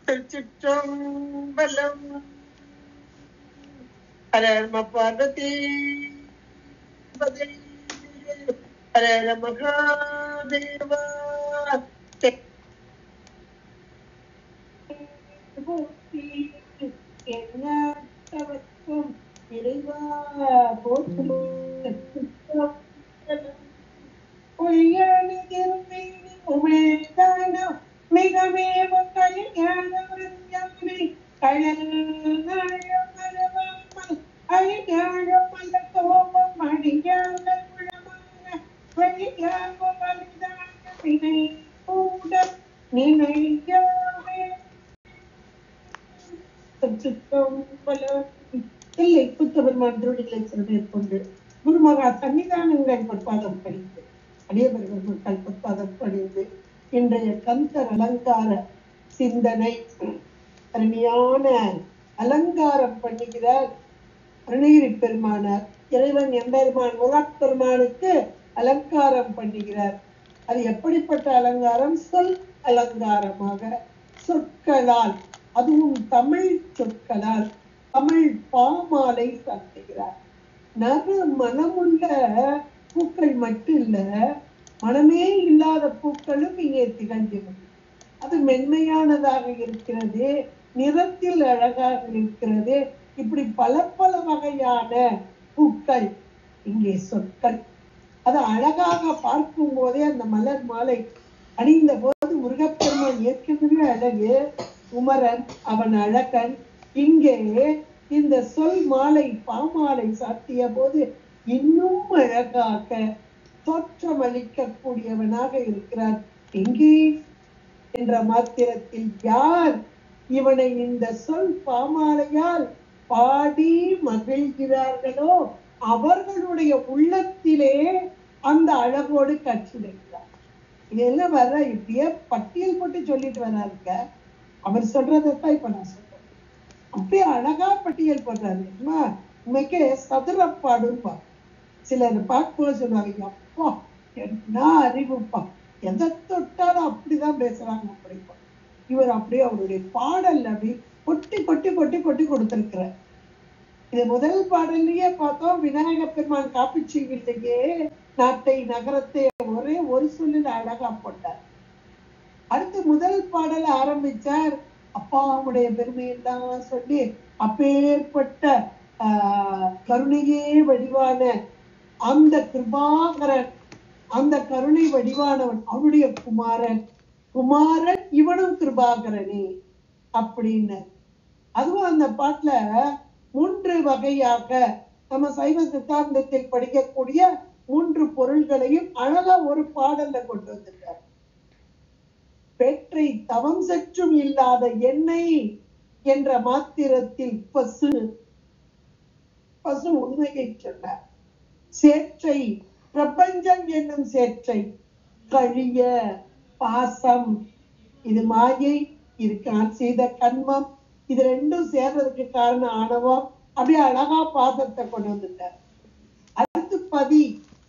திருச்சிற்றம்பலம். ஹர பார்வதி ஹர மகாதேவா. என்னவர்க்கும் இறைவா போற்றி. மிகமேவ கல்யாணி கழல் அழிஞான மல கோபம் அடிஞான குணமான வழியாக வலிதான வினை கூட நினையாமே. இல்லை புத்தபெருமான் திருடிகளை மேற்கொண்டு குருமகா சன்னிதானங்கள் பொற்பாதம் படித்து அடியவர்கள் மக்கள் பொற்பாதம் படித்து இன்றைய கந்தர் அலங்கார சிந்தனை அருமையான அலங்காரம் பண்ணுகிறார் அருணகிரி பெருமானார். இறைவன் எம்பெருமான் முகப்பெருமானுக்கு அலங்காரம் பண்ணுகிறார். அது எப்படிப்பட்ட அலங்காரம்? சொல் அலங்காரமாக, சொற்களால், அதுவும் தமிழ் சொற்களால் தமிழ் பாமாலை சாத்துகிறார். நறு மனமுள்ள பூக்கள் மட்டும் இல்ல, மனமே இல்லாத பூக்களும் இங்கே திகழ்கிறது. அது மென்மையானதாக இருக்கிறது, நிறத்தில் அழகாக இருக்கிறது. இப்படி பல பல வகையான பூக்கள் இங்கே சொற்கள். அது அழகாக பார்க்கும் போதே அந்த மலர் மாலை அணிந்த போது முருகப்பெருமான் ஏற்கனவே அழகு, குமரன் அவன் அழகன். இங்கே இந்த சொல் மாலை பாமாலை சாத்திய போது இன்னும் அழகாக தோற்றமளிக்க கூடியவனாக இருக்கிறார். எங்கே என்ற மாத்திரத்தில் யார் இவனை இந்த சொல் பாமாலையால் பாடி மகிழ்கிறார்களோ அவர்களுடைய உள்ளத்திலே அந்த அழகோடு கற்றிருக்கிறார். இதெல்லாம் வர்ற இப்படியே பட்டியல் போட்டு சொல்லிட்டு வராருங்க. அவர் சொல்றதான் இப்ப நான் சொல்றேன். அப்படியே அழகா பட்டியல் போடுறாரு. உண்மைக்கே சதுரப்பாடுப்பா. சிலர் பார்க்கும்போது சொல்லுவாங்க, அப்பா என்ன அறிவுப்பா, எதை தொட்டாலும் அப்படிதான் பேசுறாங்க அப்படிப்பா. இவர் அப்படியே அவருடைய பாடல் அப்படி கொட்டி கொட்டி கொட்டி கொட்டி கொடுத்திருக்கிறார். இது முதல் பாடல்லையே பார்த்தோம், விநாயக பெருமான் காப்பிச்சீவிலேயே நாட்டை நகரத்தை ஒரே ஒரு சொல்லில் அழகா போட்டார். அடுத்து முதல் பாடல் ஆரம்பிச்சார், அப்பாவுடைய பெருமையெல்லாம் சொல்லி அப்பேற்பட்ட கருணையே வடிவான அந்த கிருபாகரன், அந்த கருணை வடிவானவன் அவனுடைய குமாரன், குமாரன் இவனும் கிருபாகரனே அப்படின்னு. அதுவும் அந்த பாட்டுல 3 வகையாக நம்ம சைவ சித்தாந்தத்தில் படிக்கக்கூடிய 3 பொருள்களையும் அழகா ஒரு பாடல்ல கொண்டு வந்திருக்கார். பெற்றை தவம் சற்றும் இல்லாத எண்ணெய் என்ற மாத்திரத்தில் பசு பசு உண்மையை சொன்னார். சேற்றை பிரபஞ்சம் என்னும் சேற்றை கழிய பாசம், இது மாயை, இது செய்த கண்மம், இது ரெண்டும் சேர்றதுக்கு காரணம் ஆணவம். அப்படியே அழகா பாசத்தை கொண்டு வந்துட்டார். அடுத்து பதி,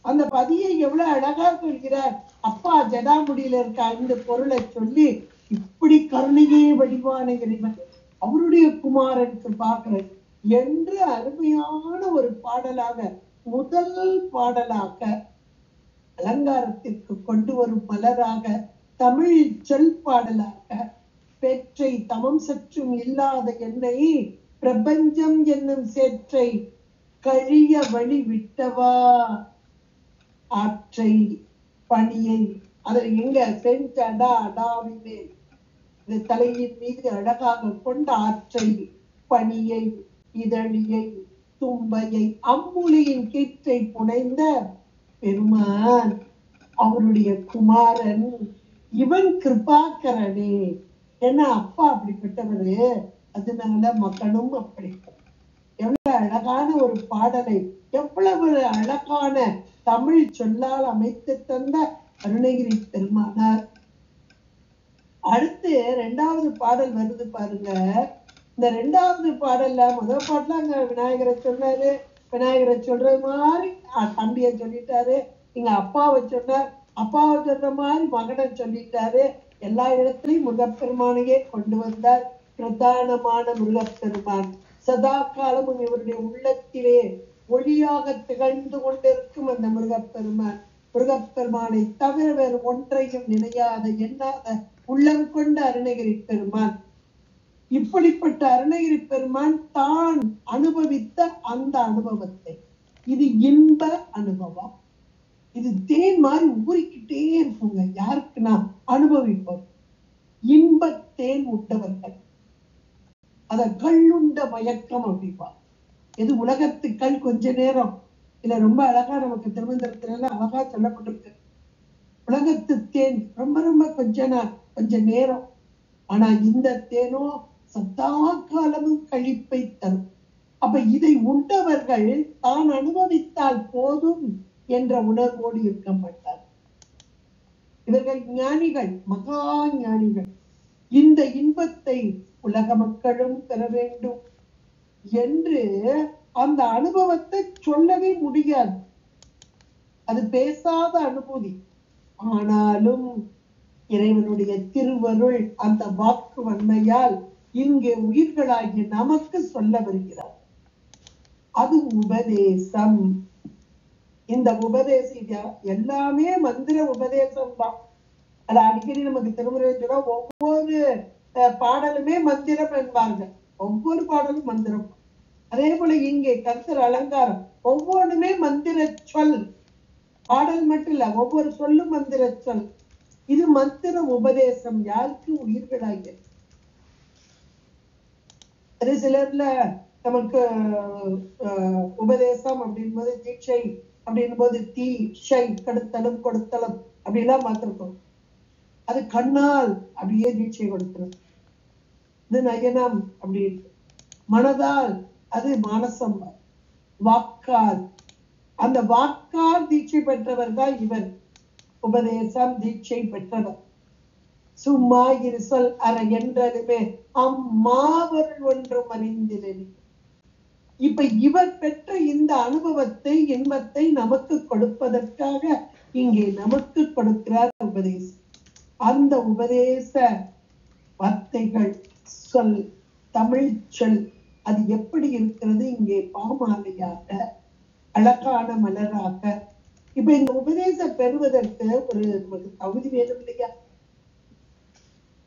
அந்த பதியை எவ்வளவு அழகா சொல்கிறார். அப்பா ஜடாமுடியில இருக்க அந்த பொருளை சொல்லி இப்படி கருணையே வடிவான இறைவன் அவருடைய குமாரனுக்கு பார்க்கிறேன் என்று அருமையான ஒரு பாடலாக, முதல் பாடலாக அலங்காரத்திற்கு கொண்டு வரும் மலராக, தமிழ் சொல் பாடலாக, பெற்றை தமம் சற்றும் இல்லாத என்னை பிரபஞ்சம் என்னும் சேற்றை கழிய வழி விட்டவா ஆற்றை பணியை, அதில் எங்க செஞ்சடா அடாவிலே இந்த தலையின் மீது அழகாக கொண்ட ஆற்றை பணியை இதழியை தும்பையை அம்புலியின் கீற்றை புனைந்த பெருமான் அவருடைய குமாரன் இவன் கிருபாகரனே. ஏன்னா அப்பா அப்படிப்பட்டவரு, அதனால மகனும் அப்படி. எவ்வளவு அழகான ஒரு பாடலை, எவ்வளவு அழகான தமிழ் சொல்லால் அமைத்து தந்த அருணகிரி பெருமானார். அடுத்து 2வது பாடல் வருது பாருங்க. இந்த 2வது பாடல்ல முதல் பாட்டுல அங்க விநாயகரை சொன்னாரு, விநாயகரை சொல்றது மாதிரி தம்பியை சொல்லிட்டாரு. இங்க அப்பாவை சொன்னார், அப்பாவை சொல்ற மாதிரி மகனை சொல்லிட்டாரு. எல்லா இடத்திலையும் முருகப்பெருமானையே கொண்டு வந்தார். பிரதானமான முருகப்பெருமான் சதா காலமும் இவருடைய உள்ளத்திலே ஒளியாக திகழ்ந்து கொண்டிருக்கும் அந்த முருகப்பெருமான். முருகப்பெருமானை தவிர வேறு ஒன்றையும் நினையாத எண்ணாத உள்ளம் கொண்ட அருணகிரி பெருமான். இப்படிப்பட்ட அருணகிரி பெருமான் தான் அனுபவித்த அந்த அனுபவத்தை, இது இன்ப அனுபவம், இது தேன் மாதிரி ஊறிக்கிட்டே இருக்குங்க. யாருக்கு நாம் அனுபவிப்போம்? இன்பத்தேன் உண்டவர்கள். அத கள்ளுண்ட மயக்கம் அப்படிப்பா. இது உலகத்துக்கள் கொஞ்ச நேரம். இல்ல ரொம்ப அழகா நமக்கு திருமந்திரத்துல அழகா சொல்லப்பட்டிருக்கு. உலகத்து தேன் ரொம்ப ரொம்ப கொஞ்ச நேரம். ஆனா இந்த தேனோ சதா காலமும் கழிப்பை தரும். அப்ப இதை உண்டவர்கள் தான் அனுபவித்தால் போதும் என்ற உணர்வோடு இருக்க மாட்டார். இவர்கள் ஞானிகள், மகா ஞானிகள். இந்த இன்பத்தை உலக மக்களும் பெற வேண்டும் என்று அந்த அனுபவத்தை சொல்லவே முடியாது. அது பேசாத அனுபூதி. ஆனாலும் இறைவனுடைய திருவருள் அந்த வாக்கு வன்மையால் இங்கே உயிர்களாகிய நமக்கு சொல்ல வருகிறார். அது உபதேசம். இந்த உபதேசம் எல்லாமே மந்திர உபதேசம் தான். அது அடிக்கடி நமக்கு திருமுறை ஒவ்வொரு பாடலுமே மந்திரம் என்பார்கள். ஒவ்வொரு பாடலும் மந்திரம். அதே போல இங்கே கர்த்தர் அலங்காரம் ஒவ்வொன்றுமே மந்திர சொல். பாடல் மட்டும் இல்ல, ஒவ்வொரு சொல்லும் மந்திர சொல். இது மந்திர உபதேசம். யாருக்கு? உயிர்களாகிய. அது சிலர்ல நமக்கு உபதேசம் அப்படின் போது தீட்சை அப்படின் போது தீட்சை கடுத்தலும் கொடுத்தலும் அப்படிலாம் மாத்திருக்கோம். அது கண்ணால் அப்படியே தீட்சை கொடுக்கிறது. இது நயனம் அப்படி இருக்கு. மனதால் அது மானசம். வாக்கால், அந்த வாக்கால் தீட்சை பெற்றவர் தான் இவர். உபதேசம் தீட்சை பெற்றவர். சும்மா இரு சொல் அற என்றதுமே அம்மாவருள் ஒன்றும் அறிந்திரேன். இப்ப இவர் பெற்ற இந்த அனுபவத்தை, இன்பத்தை நமக்கு கொடுப்பதற்காக இங்கே நமக்கு கொடுக்கிறார் உபதேசம். அந்த உபதேச வார்த்தைகள், சொல், தமிழ் சொல், அது எப்படி இருக்கிறது? இங்கே பாமாலையாக, அழகான மலராக. இப்ப இந்த உபதேசம் பெறுவதற்கு ஒரு நமக்கு தகுதி வேணும் இல்லையா?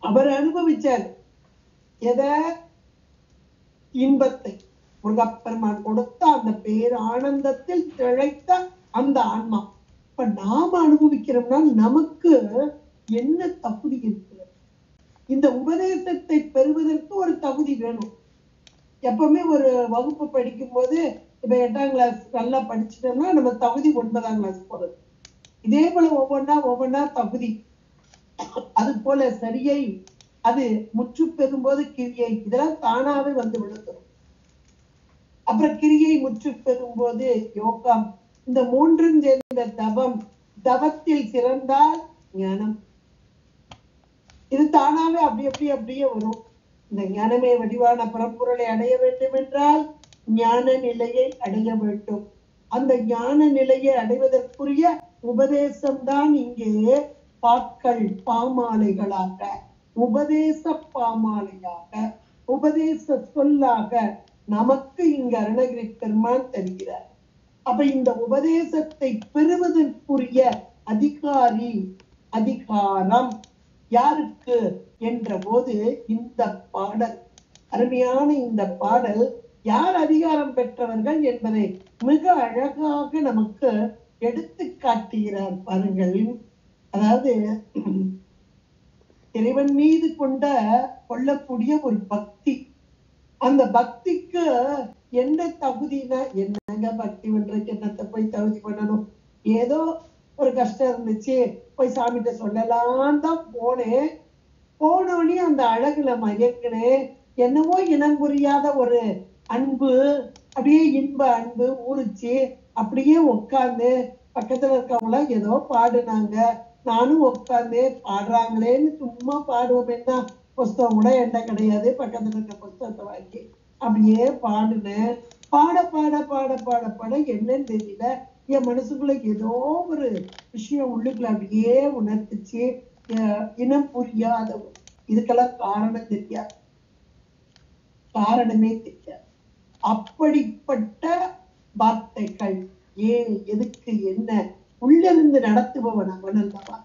அவர் அனுபவிச்சார் எத? இன்பத்தை. முருகப்பெருமான் கொடுத்த அந்த பேர் ஆனந்தத்தில் திளைத்த அந்த ஆன்மா. இப்ப நாம அனுபவிக்கிறோம்னா நமக்கு என்ன தகுதி இருக்கிறது? இந்த உபதேசத்தை பெறுவதற்கு ஒரு தகுதி வேணும். எப்பவுமே ஒரு வகுப்பு படிக்கும் போது, இப்ப 8ஆம் கிளாஸ் நல்லா படிச்சுட்டோம்னா நம்ம தகுதி 9ஆம் கிளாஸ் போறது. இதே போல ஒவ்வொன்னா தகுதி. அது போல சரியை அது முற்று பெறும்போது கிரியை, இதெல்லாம் தானாவே வந்து விழுந்துடும். அப்புறம் கிரியை முற்று பெறும்போது யோகம். இந்த மூன்றும் சேர்ந்த தவம். தவத்தில் சிறந்தால் ஞானம். இது தானாவே அப்படியே வரும். இந்த ஞானமே வடிவான பரம்பொருளை அடைய வேண்டும் என்றால் ஞான நிலையை அடைய வேண்டும். அந்த ஞான நிலையை அடைவதற்குரிய உபதேசம் தான் இங்கே பாக்கள், பாமாலைகளாக, உபதேச பாமாலையாக, உபதேச சொல்லாக நமக்கு இங்கு அருணகிரி பெருமான் தருகிறார். அப்ப இந்த உபதேசத்தை பெறுவதற்குரிய அதிகாரி, அதிகாரம் யாருக்கு என்ற போது இந்த பாடல், அருமையான இந்த பாடல், யார் அதிகாரம் பெற்றவர்கள் என்பதை மிக அழகாக நமக்கு எடுத்து காட்டுகிறார் பாருங்கள். அதாவது இறைவன் மீது கொள்ளக்கூடிய ஒரு பக்தி. அந்த பக்திக்கு என்ன தகுதினா, என்னங்க பக்தி பண்றதுக்கு என்னத்தை போய் தகுதி பண்ணணும்? ஏதோ ஒரு கஷ்டம் இருந்துச்சு, போய் சாமிகிட்ட சொல்லலாம் தான் போனேன். போனோடனே அந்த அழகுல மயங்கினேன். என்னவோ இனம் புரியாத ஒரு அன்பு, அப்படியே இன்ப அன்பு ஊறிச்சு. அப்படியே உட்கார்ந்து பக்கத்துல இருக்கவங்களாம் ஏதோ பாடுனாங்க, நானும் உட்கார்ந்து பாடுறாங்களேன்னு சும்மா பாடுவோமேன்னா, புஸ்தகம் கூட என்ன கிடையாது, பக்கத்துல இருக்க புஸ்தகத்தை வாங்கி அப்படியே பாடுனேன். பாட பாட பாட பாட பாட என்னன்னு தெரியல, என் மனசுக்குள்ள ஏதோ ஒரு விஷயம் உள்ளுக்குள்ள அப்படியே உணர்த்துச்சு. இனம் புரியாதவர். இதுக்கெல்லாம் காரணம் தெரியாது, காரணமே தெரியாது. அப்படிப்பட்ட வார்த்தைகள் ஏன், எதுக்கு, என்ன உள்ளிருந்து நடத்துபவன் அவன் அல்லவா.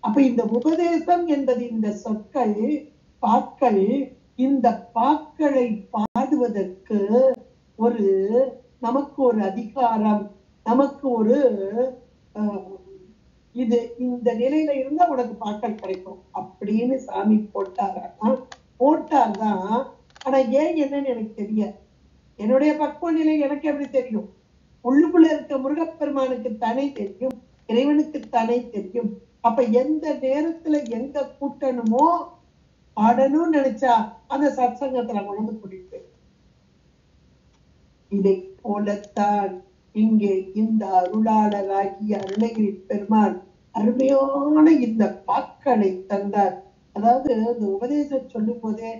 அப்ப இந்த உபதேசம் என்பது இந்த சொற்கள், பாக்கள், இந்த பாக்களை பாடுவதற்கு ஒரு நமக்கு ஒரு அதிகாரம், நமக்கு ஒரு இது இந்த நிலையில இருந்தா உனக்கு பாக்கள் கிடைக்கும் அப்படின்னு சாமி போட்டார்தான். ஆனா ஏன் என்னன்னு எனக்கு தெரியாது. என்னுடைய பக்குவ நிலை எனக்கு எப்படி தெரியும்? உள்ளுக்குள்ள இருக்க முருகப்பெருமானுக்கு தானே தெரியும், இறைவனுக்கு தானே தெரியும். அப்ப எந்த நேரத்துல எங்க கூட்டணுமோ பாடணும்னு நினைச்சா அந்த சத்சங்கத்துல கொண்டு குடிப்பு. இதை போலத்தான் இங்கே இந்த அருளாளராகிய அருணகிரி பெருமான் அருமையான இந்த பாக்களை தந்தார். அதாவது இந்த உபதேசம் சொல்லும் போதே,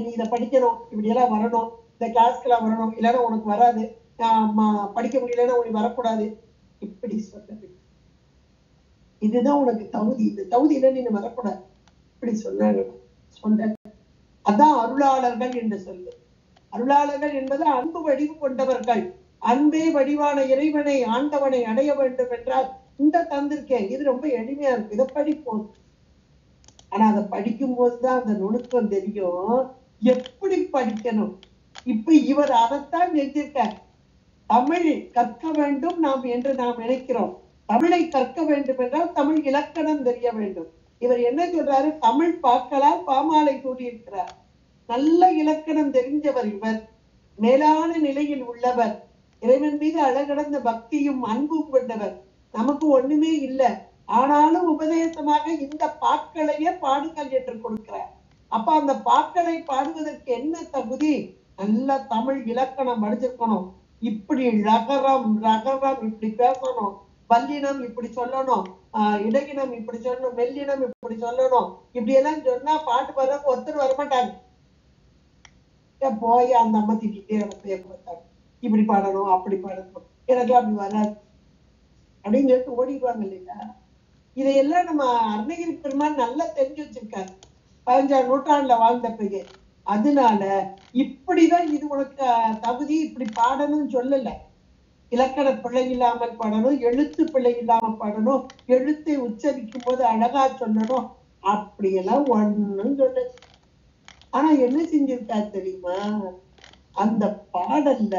நீ இதை படிக்கணும், இப்படி எல்லாம் வரணும், இந்த கிளாஸ்க்கு எல்லாம் வரணும், இல்லைன்னா உனக்கு வராது, படிக்க முடியலன்னா உனக்கு வரக்கூடாது, இப்படி சொல்றது. இதுதான் உனக்கு தகுதி, இந்த தகுதியில நீ வரக்கூடாது, இப்படி சொன்னாங்க. அதான் அருளாளர்கள் என்று சொல்லு. அருளாளர்கள் என்பது அன்பு வடிவு கொண்டவர்கள். அன்பே வடிவான இறைவனை, ஆண்டவனை அடைய வேண்டும் என்றால் இந்த தந்திருக்கேன், இது ரொம்ப எளிமையா இருக்கு, இதை படிப்போம். ஆனா அதை படிக்கும் போதுதான் அந்த நுணுக்கம் தெரியும், எப்படி படிக்கணும். இப்ப இவர் அதைத்தான் செஞ்சிருக்கார். தமிழ் கற்க வேண்டும் நாம் என்று நாம் நினைக்கிறோம். தமிழை கற்க வேண்டும் என்றால் தமிழ் இலக்கணம் தெரிய வேண்டும். இவர் என்ன சொல்றாரு? தமிழ் பாக்களால் பாமாலை கூடியிருக்கிறார். நல்ல இலக்கணம் தெரிஞ்சவர் இவர், மேலான நிலையில் உள்ளவர், இறைவன் மீது அழகடந்த பக்தியும் அன்பும் கொண்டவர். நமக்கு ஒண்ணுமே இல்லை, ஆனாலும் உபதேசமாக இந்த பாக்களையே பாடுங்கள் என்று கொடுக்கிறார். அப்ப அந்த பாக்களை பாடுவதற்கு என்ன தகுதி? நல்ல தமிழ் இலக்கணம் படிச்சிருக்கணும். இப்படி ரகரம் ரகரம் இப்படி பேசணும், வல்லினம் இப்படி சொல்லணும், இடையினம் இப்படி சொல்லணும், மெல்லினம் இப்படி சொல்லணும். இப்படி எல்லாம் சொன்னா பாட்டு பாடுற ஒருத்தர் வரமாட்டாங்க. போய் அந்த அம்மா திட்டிட்டே பார்த்தாங்க, இப்படி பாடணும் அப்படி பாடணும், எனக்குலாம் அப்படி வராது அப்படின்னு சொல்லிட்டு ஓடிடுவாங்க இல்லையா. இதையெல்லாம் நம்ம அருணகிரி பெருமான் நல்லா தெரிஞ்சு வச்சிருக்காரு, 15ஆம் நூற்றாண்டுல வாழ்ந்த பெயர். அதனால இப்படிதான் இது உனக்கு தகுதி, இப்படி பாடணும்னு சொல்லல. இலக்கண பிழை இல்லாமல் பாடணும், எழுத்து பிழை இல்லாம பாடணும், எழுத்தை உச்சரிக்கும் போது அழகா சொல்லணும், அப்படியெல்லாம் ஒண்ணும் சொல்ல. ஆனா என்ன செஞ்சிருக்காரு தெரியுமா? அந்த பாடல்ல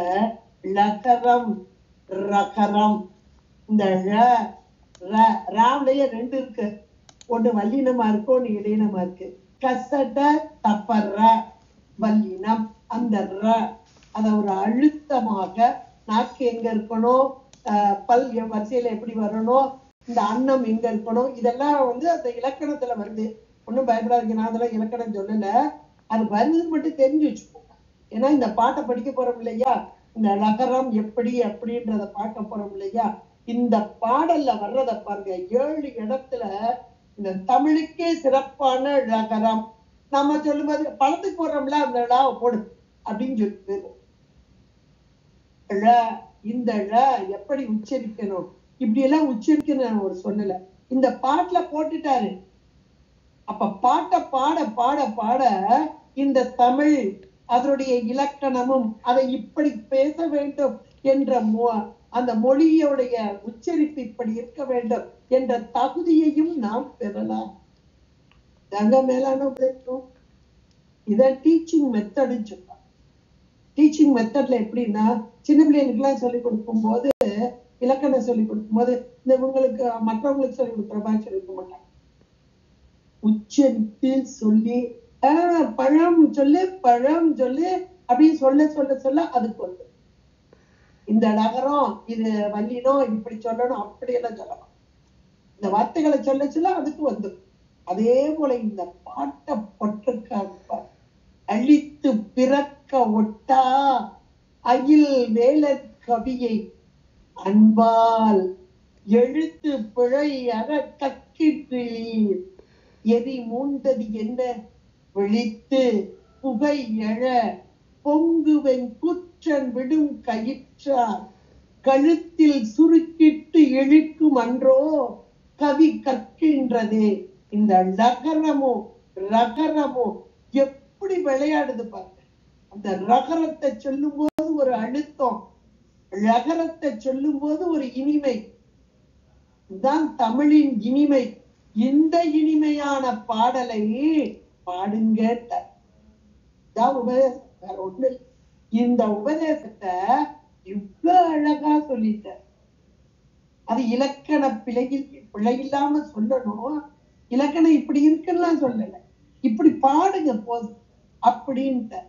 லகரம் ரகரம், இந்த ராவ்லயே 2 இருக்கு, ஒண்ணு வல்லினமா இருக்கு, ஒண்ணு இடையினமா இருக்கு. கசட தப்பற வல்லினம், அந்த அத ஒரு அழுத்தமாக நாக்கு எங்க இருக்கணும், பல் வரிசையில எப்படி வரணும், இந்த அன்னம் எங்க இருக்கணும், இதெல்லாம் அந்த இலக்கணத்துல வருது. ஒன்னும் பயப்படாதீங்க, நான் அதெல்லாம் இலக்கணம் சொல்லல, அது வருதுன்னு மட்டும் தெரிஞ்சு வச்சுக்கோங்க. ஏன்னா இந்த பாட்டை படிக்க போறோம் இல்லையா, இந்த லகரம் எப்படி அப்படின்றத பார்க்க போறோம் இல்லையா. இந்த பாடல்ல வர்றத பாருங்க, 7 இடத்துல இந்த தமிழுக்கே சிறப்பான லகரம். நம்ம சொல்லும் போது பழத்துக்கு போடுறோம்ல, அந்த ழாவை போடு அப்படின்னு சொல்லிட்டு, இந்த எப்படி உச்சரிக்கணும், இப்படி எல்லாம் உச்சரிக்கணும் ஒரு சொல்லல, இந்த பாட்டுல போட்டுட்டாரு. அப்ப பாட்டை பாட பாட பாட இந்த தமிழ் அதனுடைய இலக்கணமும் அதை இப்படி பேச வேண்டும் என்ற அந்த மொழியோடைய உச்சரிப்பு இப்படி இருக்க வேண்டும் என்ற தகுதியையும் நாம் பெறலாம். தங்க மேலான உபதேசம். இத டீச்சிங் மெத்தட் சொல்லுவாங்க. டீச்சிங் மெத்தட்ல எப்படின்னா, சின்ன பிள்ளைகளுக்கு எல்லாம் சொல்லிக் கொடுக்கும் போது, இலக்கணம் சொல்லிக் கொடுக்கும் போது இந்த இவங்களுக்கு மற்றவங்களுக்கு சொல்லிக் கொடுக்குற மாதிரி சொல்லிக்க மாட்டாங்க. உச்சரித்து சொல்லி பழம் சொல்லு பழம் சொல்லு அப்படின்னு சொல்ல சொல்ல சொல்ல அதுக்கு வந்து இந்த நகரம் இது வல்லினம் இப்படி சொல்லணும், அப்படியெல்லாம் சொல்லலாம். இந்த வார்த்தைகளை சொல்ல சொல்ல அதுக்கு வந்து. அதே போல இந்த பாட்டை பொற்றுக்காக அழித்து பிறக்க ஒட்டா அகில் வேலன் கவியை அன்பால் எழுத்து பிழை அற கக்கிற்று எரி மூண்டது என்ன விழித்து புகை எழ பொங்குவன் குற்றன் விடும் கயிற்றார் கழுத்தில் சுருக்கிட்டு இழுக்கும் அன்றோ கவி கற்கின்றதே இந்த லகரமும் ரகரமும் எப்படி விளையாடுது பாருங்க. அந்த ரகரத்தை சொல்லும் போது ஒரு அழுத்தம், ரகரத்தை சொல்லும் போது ஒரு இனிமை. இதுதான் தமிழின் இனிமை. இந்த இனிமையான பாடலை பாடுங்க. வேற ஒண்ணு. இந்த உபதேசத்தை இவ்வளவு அழகா சொல்லிட்ட. அது இலக்கண பிழை இல்லாம சொல்லணும். இலக்கணம் இப்படி இருக்குன்னா சொல்லல, இப்படி பாடுங்க போதும் அப்படின்ட்டு.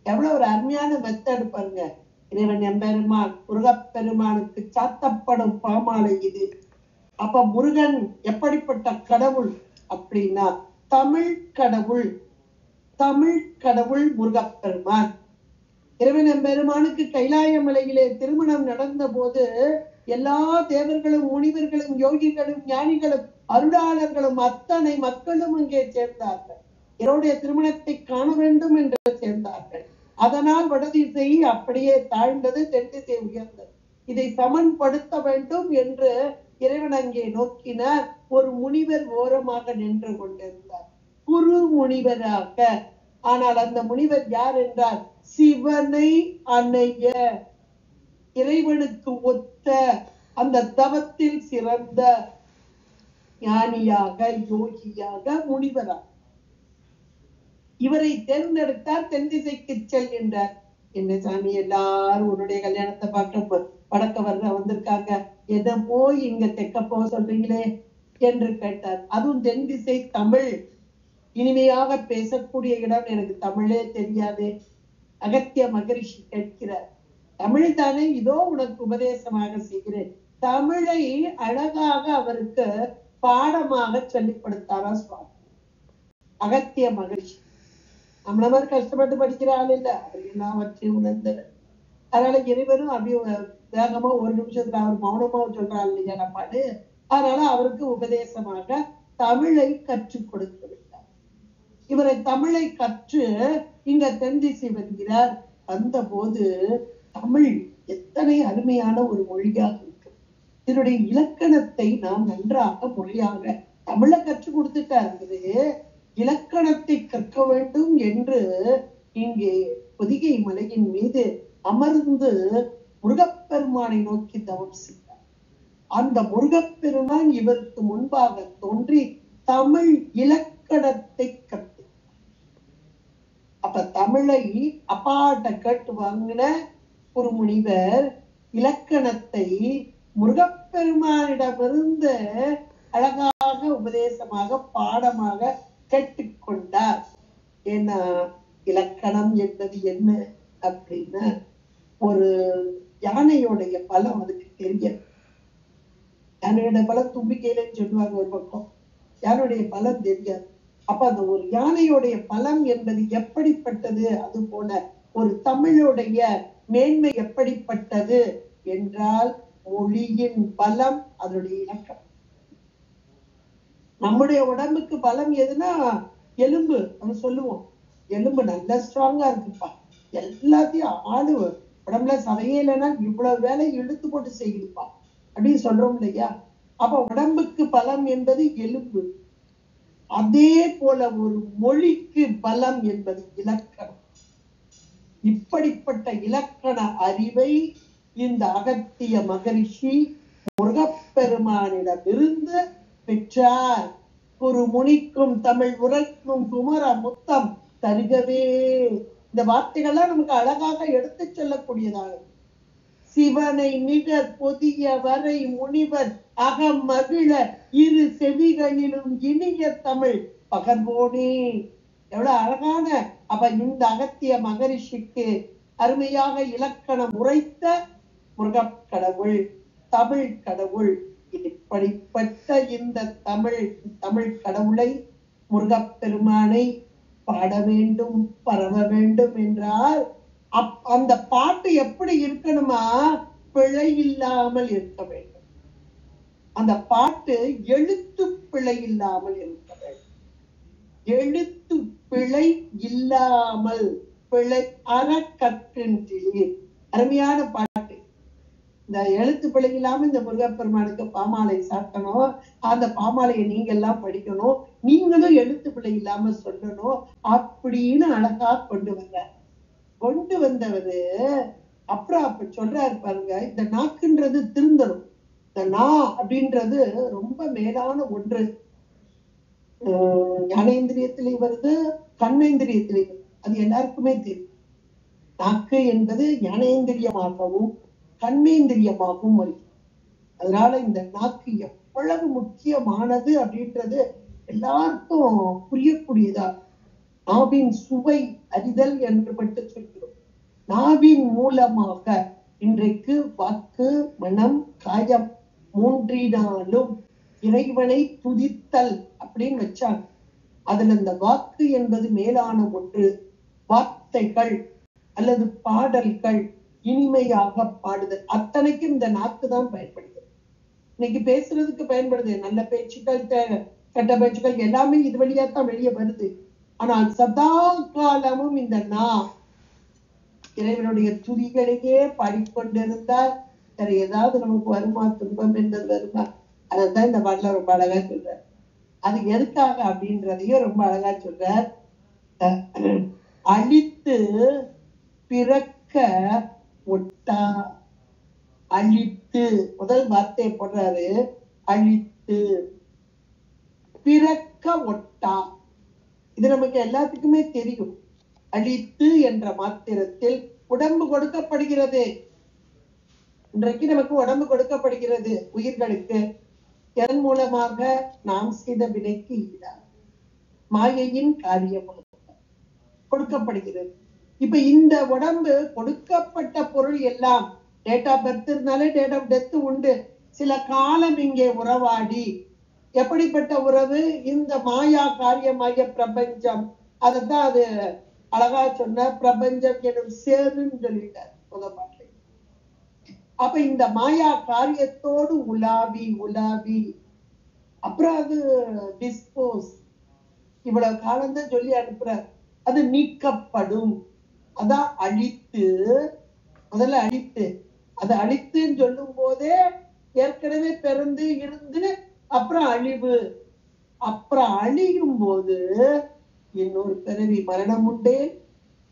எவ்வளவு ஒரு அருமையான மெத்தட் பாருங்க. இறைவன் எம்பெருமான் முருகப்பெருமானுக்கு சாத்தப்படும் பாமாலை இது. அப்ப முருகன் எப்படிப்பட்ட கடவுள் அப்படின்னா தமிழ் கடவுள். தமிழ் கடவுள் முருகப்பெருமான். இறைவன் எம்பெருமானுக்கு கைலாய மலையிலே திருமணம் நடந்த போது எல்லா தேவர்களும் முனிவர்களும் யோகிகளும் ஞானிகளும் அருளாளர்களும் அத்தனை மக்களும் அங்கே சேர்ந்தார்கள். இவருடைய திருமணத்தை காண வேண்டும் என்று சேர்ந்தார்கள். அதனால் வடதிசை அப்படியே தாழ்ந்தது, தென் திசை உயர்ந்தது. இதை சமன்படுத்த வேண்டும் என்று இறைவன் அங்கே நோக்கினார். ஒரு முனிவர் ஓரமாக நின்று கொண்டிருந்தார், குரு முனிவராக. ஆனால் அந்த முனிவர் யார் என்றால் சிவனை அணைய, இறைவனுக்கு ஒத்த அந்த தவத்தில் சிறந்த ஞானியாக, யோகியாக, முனிவராக இவரை தேர்ந்தெடுத்தார். தென் திசைக்கு செல் என்றார். என்ன சாமி, எல்லாரும் உன்னுடைய கல்யாணத்தை பார்க்க வடக்க வந்திருக்காங்க, எதை போய் இங்க தெக்க போக சொல்றீங்களே என்று கேட்டார். அதுவும் தென் திசை தமிழ் இனிமையாக பேசக்கூடிய இடம். எனக்கு தமிழே தெரியாது. அகத்திய மகரிஷி கேட்கிறார், தமிழ் தானே, இதோ உனக்கு உபதேசமாக செய்கிறேன். தமிழை அழகாக அவருக்கு பாடமாக சொல்லிப்படுத்தாரா சுவாமி அகத்திய மகரிஷி. நம்மள மாதிரி கஷ்டப்பட்டு படிக்கிற ஆள் இல்ல, அவர் எல்லாவற்றையும் உணர்ந்தது. அதனால இறைவரும் அப்படியே வேகமா ஒரு நிமிஷத்துல அவர் மௌனமா சொல்றாள் இல்லையா நம்மாடு. அதனால அவருக்கு உபதேசமாக தமிழை கற்றுக் கொடுத்து விட்டார். இவரை தமிழை கற்று இங்க தென்திசை வருகிறார். அந்த போது தமிழ் எத்தனை அருமையான ஒரு மொழியாக இருக்கு. இதனுடைய இலக்கணத்தை நாம் நன்றாக மொழியாக தமிழை கற்றுக் கொடுத்துட்டாரு. இலக்கணத்தை கற்க வேண்டும் என்று இங்கே பொதிகை மலையின் மீது அமர்ந்து முருகப்பெருமானை நோக்கி தவம் செய்தார். அந்த முருகப்பெருமான் இவருக்கு முன்பாக தோன்றி தமிழ் இலக்கணத்தை கற்று, அப்ப தமிழை அப்பாட்ட கேட்டு வாங்கின ஒரு முனிவர் இலக்கணத்தை முருகப்பெருமானிடமிருந்து அழகாக உபதேசமாக பாடமாக கேட்டுக்கொண்டார். ஏன்னா இலக்கணம் என்பது என்ன அப்படின்னா, ஒரு யானையோடைய பலம் அதுக்கு தெரியாது. யானையோட பலம் தும்பிக்கையிலன்னு சொல்லுவாங்க ஒரு பக்கம், யானையுடைய பலம் தெரியாது. அப்ப அந்த ஒரு யானையோடைய பலம் என்பது எப்படிப்பட்டது, அது போல ஒரு தமிழுடைய மேன்மை எப்படிப்பட்டது என்றால் மொழியின் பலம் அதனுடைய இலக்கணம். நம்முடைய உடம்புக்கு பலம் எதுனா எலும்பு. நம்ம சொல்லுவோம் எலும்பு நல்ல ஸ்ட்ராங்கா இருக்குப்பா, எல்லாத்தையும் ஆடு உடம்புல சதையே இல்லைன்னா இவ்வளவு வேலை இழுத்து போட்டு செய்யுதுப்பா அப்படின்னு சொல்றோம் இல்லையா. அப்ப உடம்புக்கு பலம் என்பது எலும்பு. அதே போல ஒரு மொழிக்கு பலம் என்பது இலக்கணம். இப்படிப்பட்ட இலக்கண அறிவை இந்த அகத்திய மகரிஷி முருகப்பெருமானிடமிருந்து பெற்றார். ஒரு முனிக்கும் தமிழ் உரைக்கும் குமர முத்தம் தருகவே. இந்த வார்த்தைகள்லாம் நமக்கு அழகாக எடுத்து செல்லக்கூடியதாக. சிவனை நிகர் பொதிய வரை முனிவர் அகம் மகிழ இரு செவிகளிலும் இனிய தமிழ் பகர்வோனே. எவ்வளவு அழகான. அப்ப இந்த அகத்திய மகரிஷிக்கு அருமையாக இலக்கணம் உரைத்த முருகக்கடவுள், தமிழ் கடவுள். இப்படிப்பட்ட இந்த தமிழ் கடவுளை, முருகப்பெருமானை பாட வேண்டும், பரவ வேண்டும் என்றால் அந்த பாட்டு எப்படி இருக்கணுமா, பிழை இல்லாமல் இருக்க வேண்டும். அந்த பாட்டு எழுத்து பிழை இல்லாமல் இருக்க வேண்டும். எழுத்து பிழை இல்லாமல், பிழை அறக்கற்றின்றி. அருமையான பாட்டு. இந்த எழுத்து பிழை இல்லாம இந்த முருகப்பெருமானுக்கு பாமாலை சாத்தணும், அந்த பாமாலையை நீங்க எல்லாம் படிக்கணும், நீங்களும் எழுத்து பிழை இல்லாம சொல்லணும் அப்படின்னு அழகா கொண்டு வந்தவரு. அப்புறம் அப்ப சொல்றாரு பாருங்க, இந்த நாக்குன்றது திருந்தணும். இந்த நா அப்படின்றது ரொம்ப மேலான ஒன்று. ஞானேந்திரியத்திலையும் வருது, கண்மேந்திரியத்திலையும் வருது. அது எல்லாருக்குமே தெரியும். நாக்கு என்பது ஞானேந்திரியமாகவும் கண்மேந்திரியமாகவும் வருது. அதனால இந்த நாக்கு எவ்வளவு முக்கியமானது அப்படின்றது எல்லாருக்கும் புரியக்கூடியதா. நாவின் சுவை அறிதல் என்று மட்டும் சொல்கிறோம். நாவின் மூலமாக இன்றைக்கு வாக்கு, மனம், காயம் மூன்றினாலும் இறைவனை துதித்தல் அப்படின்னு வச்சாங்க. அதுல இந்த வாக்கு என்பது மேலான ஒன்று. வார்த்தைகள் அல்லது பாடல்கள் இனிமையாக பாடுதல் அத்தனைக்கும் இந்த நாக்கு தான் பயன்படுது. இன்னைக்கு பேசுறதுக்கு பயன்படுது. நல்ல பேச்சுக்கள், கெட்ட பேச்சுக்கள் எல்லாமே இது வழியாத்தான் வெளியே வருது. ஆனால் சதா காலமும் இந்த நா இறைவனுடைய துதிகளையே பாடிக்கொண்டிருந்தால் வேற ஏதாவது நமக்கு வருமா, துன்பம் என்பது வருமா? அதான் இந்த பாடல ரொம்ப அழகா சொல்றார். அது எதுக்காக அப்படின்றதையும் ரொம்ப அழகா சொல்றார். அழித்து பிறக்க ஒட்டா. அழித்து முதல் வார்த்தையை போடுறாரு, அழித்து பிறக்க ஒட்டா. இது நமக்கு எல்லாத்துக்குமே தெரியும். அழித்து என்ற மாத்திரத்தில் உடம்பு கொடுக்கப்படுகிறது. இன்றைக்கு நமக்கு உடம்பு கொடுக்கப்படுகிறது உயிர்களுக்கு. எதன் மூலமாக? நாம் செய்த வினைக்கு ஈடாக மாயையின் காரியமாக கொடுக்கப்படுகிறது. இப்ப இந்த உடம்பு கொடுக்கப்பட்ட பொருள் எல்லாம் டேட் ஆஃப் பர்த் இருந்தாலே டேட் ஆஃப் டெத் உண்டு. சில காலம் இங்கே உறவாடி, எப்படிப்பட்ட உறவு? இந்த மாயா காரியமாகிய பிரபஞ்சம். அதத்தான் அது அழகா சொன்ன, பிரபஞ்சம் எனும் சேருன்னு சொல்லிட்டார் முதல் பாட்டில். அப்ப இந்த மாயா காரியத்தோடு உலாவி அப்புறம் அது டிஸ்போஸ், இவ்வளவு காலம் தான் சொல்லி அனுப்புறார். அது நீக்கப்படும். அதான் அழித்து. முதல்ல அழித்து. அது அழித்துன்னு சொல்லும் போதே ஏற்கனவே பிறந்து இருந்து அப்புறம் அழிவு. அப்புறம் அழியும் போது இன்னொரு பிறவி, மரணம் உண்டே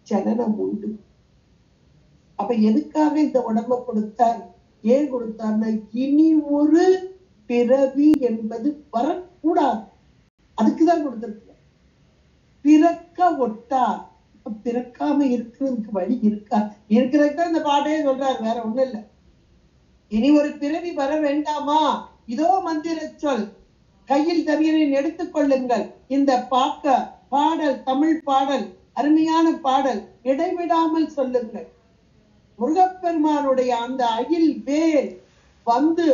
ஜனனம் உண்டு. அப்ப எதுக்காக இந்த உடம்ப கொடுத்தார்? ஏன் கொடுத்தார்னா, இனி ஒரு பிறவி என்பது வரக்கூடாது. அதுக்குதான் கொடுத்திருக்க. பிறக்க ஒட்டா. பிறக்காம இருக்கிறதுக்கு வழி இருக்கா? இருக்கிறதுக்கு இந்த பாட்டையே சொல்றாரு, வேற ஒண்ணும் இல்லை. இனி ஒரு பிறவி வர வேண்டாமா? இதோ மந்திர சொல், கையில் தவிரன் எடுத்துக் கொள்ளுங்கள். இந்த பாடல், தமிழ் பாடல், அருமையான பாடல், இடைவிடாமல் சொல்லுங்கள். முருகப்பெருமானுடைய அந்த அகில் வேல் வந்து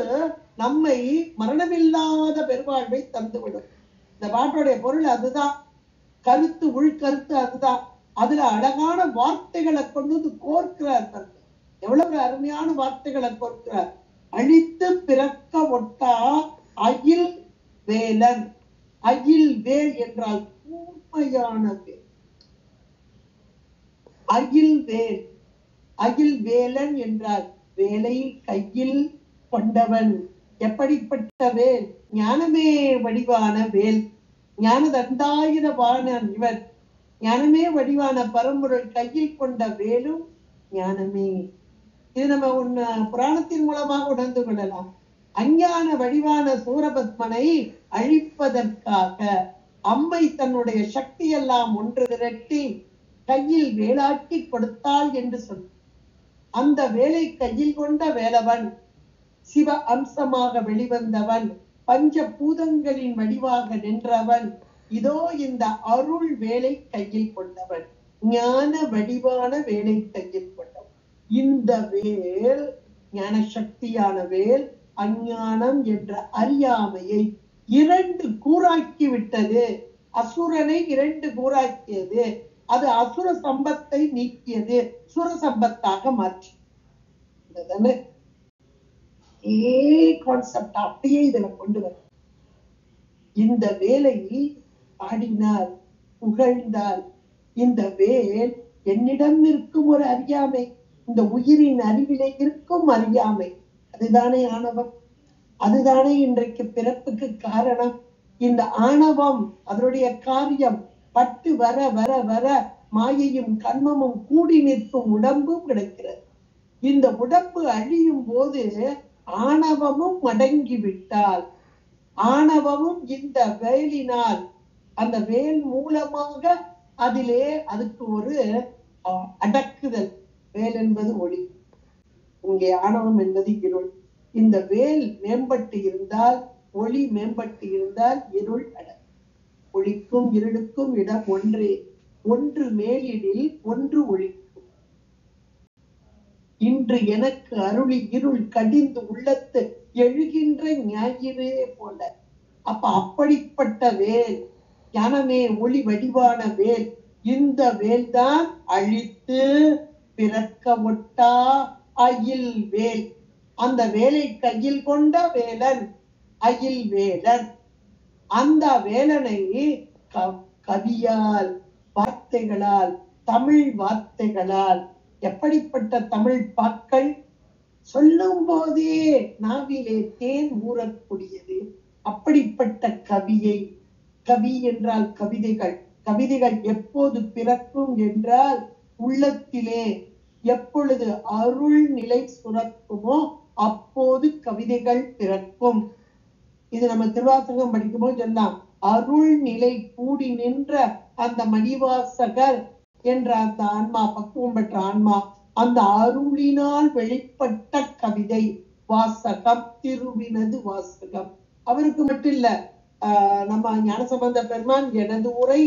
நம்மை மரணமில்லாத பெருவாழ்வை தந்துவிடும். இந்த பாட்டுடைய பொருள் அதுதான். கருத்து, உள்கருத்து அதுதான். அதுல அழகான வார்த்தைகளை கொண்டு வந்து கோர்க்கிறார். எவ்வளவு அருமையான வார்த்தைகளை கோர்க்கிறார். அழித்து பிறக்க ஒட்டா அகில் வேலன். அகில் வேல் என்றால் கூர்மையான வேல். அகில் வேல், அகில் வேலன் என்றால் வேலை கையில் கொண்டவன். எப்படிப்பட்ட வேல்? ஞானமே வடிவான வேல். ஞான தண்டாயுதபாணன் இவன். ஞானமே வடிவான பரம்பொருள் கையில் கொண்ட வேலும் ஞானமே. இது நம்ம புராணத்தின் மூலமாக உணர்ந்து கொள்ளலாம். அஞ்ஞான வடிவான சூரபத்மனை அழிப்பதற்காக அம்மை தன்னுடைய சக்தி எல்லாம் ஒன்று திரட்டி கையில் வேலாக்கி கொடுத்தாள் என்று சொன்ன அந்த வேலை கையில் கொண்ட வேலவன், சிவ அம்சமாக வெளிவந்தவன், பஞ்ச பூதங்களின் வடிவாக நின்றவன். இதோ இந்த அருள் வேலை கையில் கொண்டவன், ஞான வடிவான வேலை கையில் கொண்டவன். இந்த வேல் ஞான சக்தியான வேல் அஞ்ஞானம் என்ற அறியாமையை 2 கூறாக்கி விட்டது. அசுரனை 2 கூறாக்கியது. அது அசுர சம்பத்தை நீக்கியது, சுர சம்பத்தாக மாற்றி. கான்செப்ட் அப்படியே இதுல கொண்டு வர. இந்த வேலை பாடினார், புகழ்ந்தார். இந்த வேல் என்னிடம் இருக்கும் ஒரு அறியாமை, இந்த உயிரின் அறிவிலே இருக்கும் அறியாமை, அதுதானே ஆணவம். அதுதானே இன்றைக்கு பிறப்புக்கு காரணம். இந்த ஆணவம் அதனுடைய காரியம் பட்டு வர வர வர மாயையும் கண்மமும் கூடி நிற்கும் உடம்பும் கிடைக்கிறது. இந்த உடம்பு அழியும் போது ஆணவமும் மடங்கி விட்டால், ஆணவமும் இந்த வேலினால், அந்த வேல் மூலமாக அதிலே அதுக்கு ஒரு அடக்குதல். வேல் என்பது ஒளி, இங்கே ஆணவம் என்பது இருள். இந்த வேல் மேம்பட்டு இருந்தால், ஒளி மேம்பட்டு இருந்தால் இருள் அடக்கும். ஒளிக்கும் இருளுக்கும் இடம் ஒன்றே. ஒன்று மேலிடில் ஒன்று ஒளிக்கும். இன்று எனக்கு அருளி இருள் கடிந்து உள்ளத்து எழுகின்ற ஞாயிறே போல. அப்ப அப்படிப்பட்ட வேல், ஞானமே ஒளி வடிவான வேல். இந்த வேல் தான் அழித்து பிறக்க ஒட்டா அயில் வேல். அந்த வேலை கையில் கொண்ட வேலன் அயில் வேலன். அந்த வேலனை கவியால், வார்த்தைகளால், தமிழ் வார்த்தைகளால், எப்படிப்பட்ட தமிழ் பாக்கள், சொல்லும் போதே நாவிலே தேன் ஊறக்கூடியது. அப்படிப்பட்ட கவியை, கவி என்றால் கவிதைகள். கவிதைகள் எப்போது பிறக்கும் என்றால், உள்ளத்திலே எப்பொழுது அருள் நிலை சுரக்குமோ அப்போது கவிதைகள் பிறக்கும். இது நம்ம திருவாசகம் படிக்கும்போது சொல்லலாம், அருள் நிலை கூடி நின்ற அந்த மணிவாசகர் என்ற அந்த ஆன்மா, பக்குவம் பெற்ற ஆன்மா, அந்த அருளினால் வெளிப்பட்ட கவிதை வாசகம், திருவினது வாசகம். அவருக்கு மட்டும் இல்ல, நம்ம ஞானசம்பந்த பெருமான் எனது உரை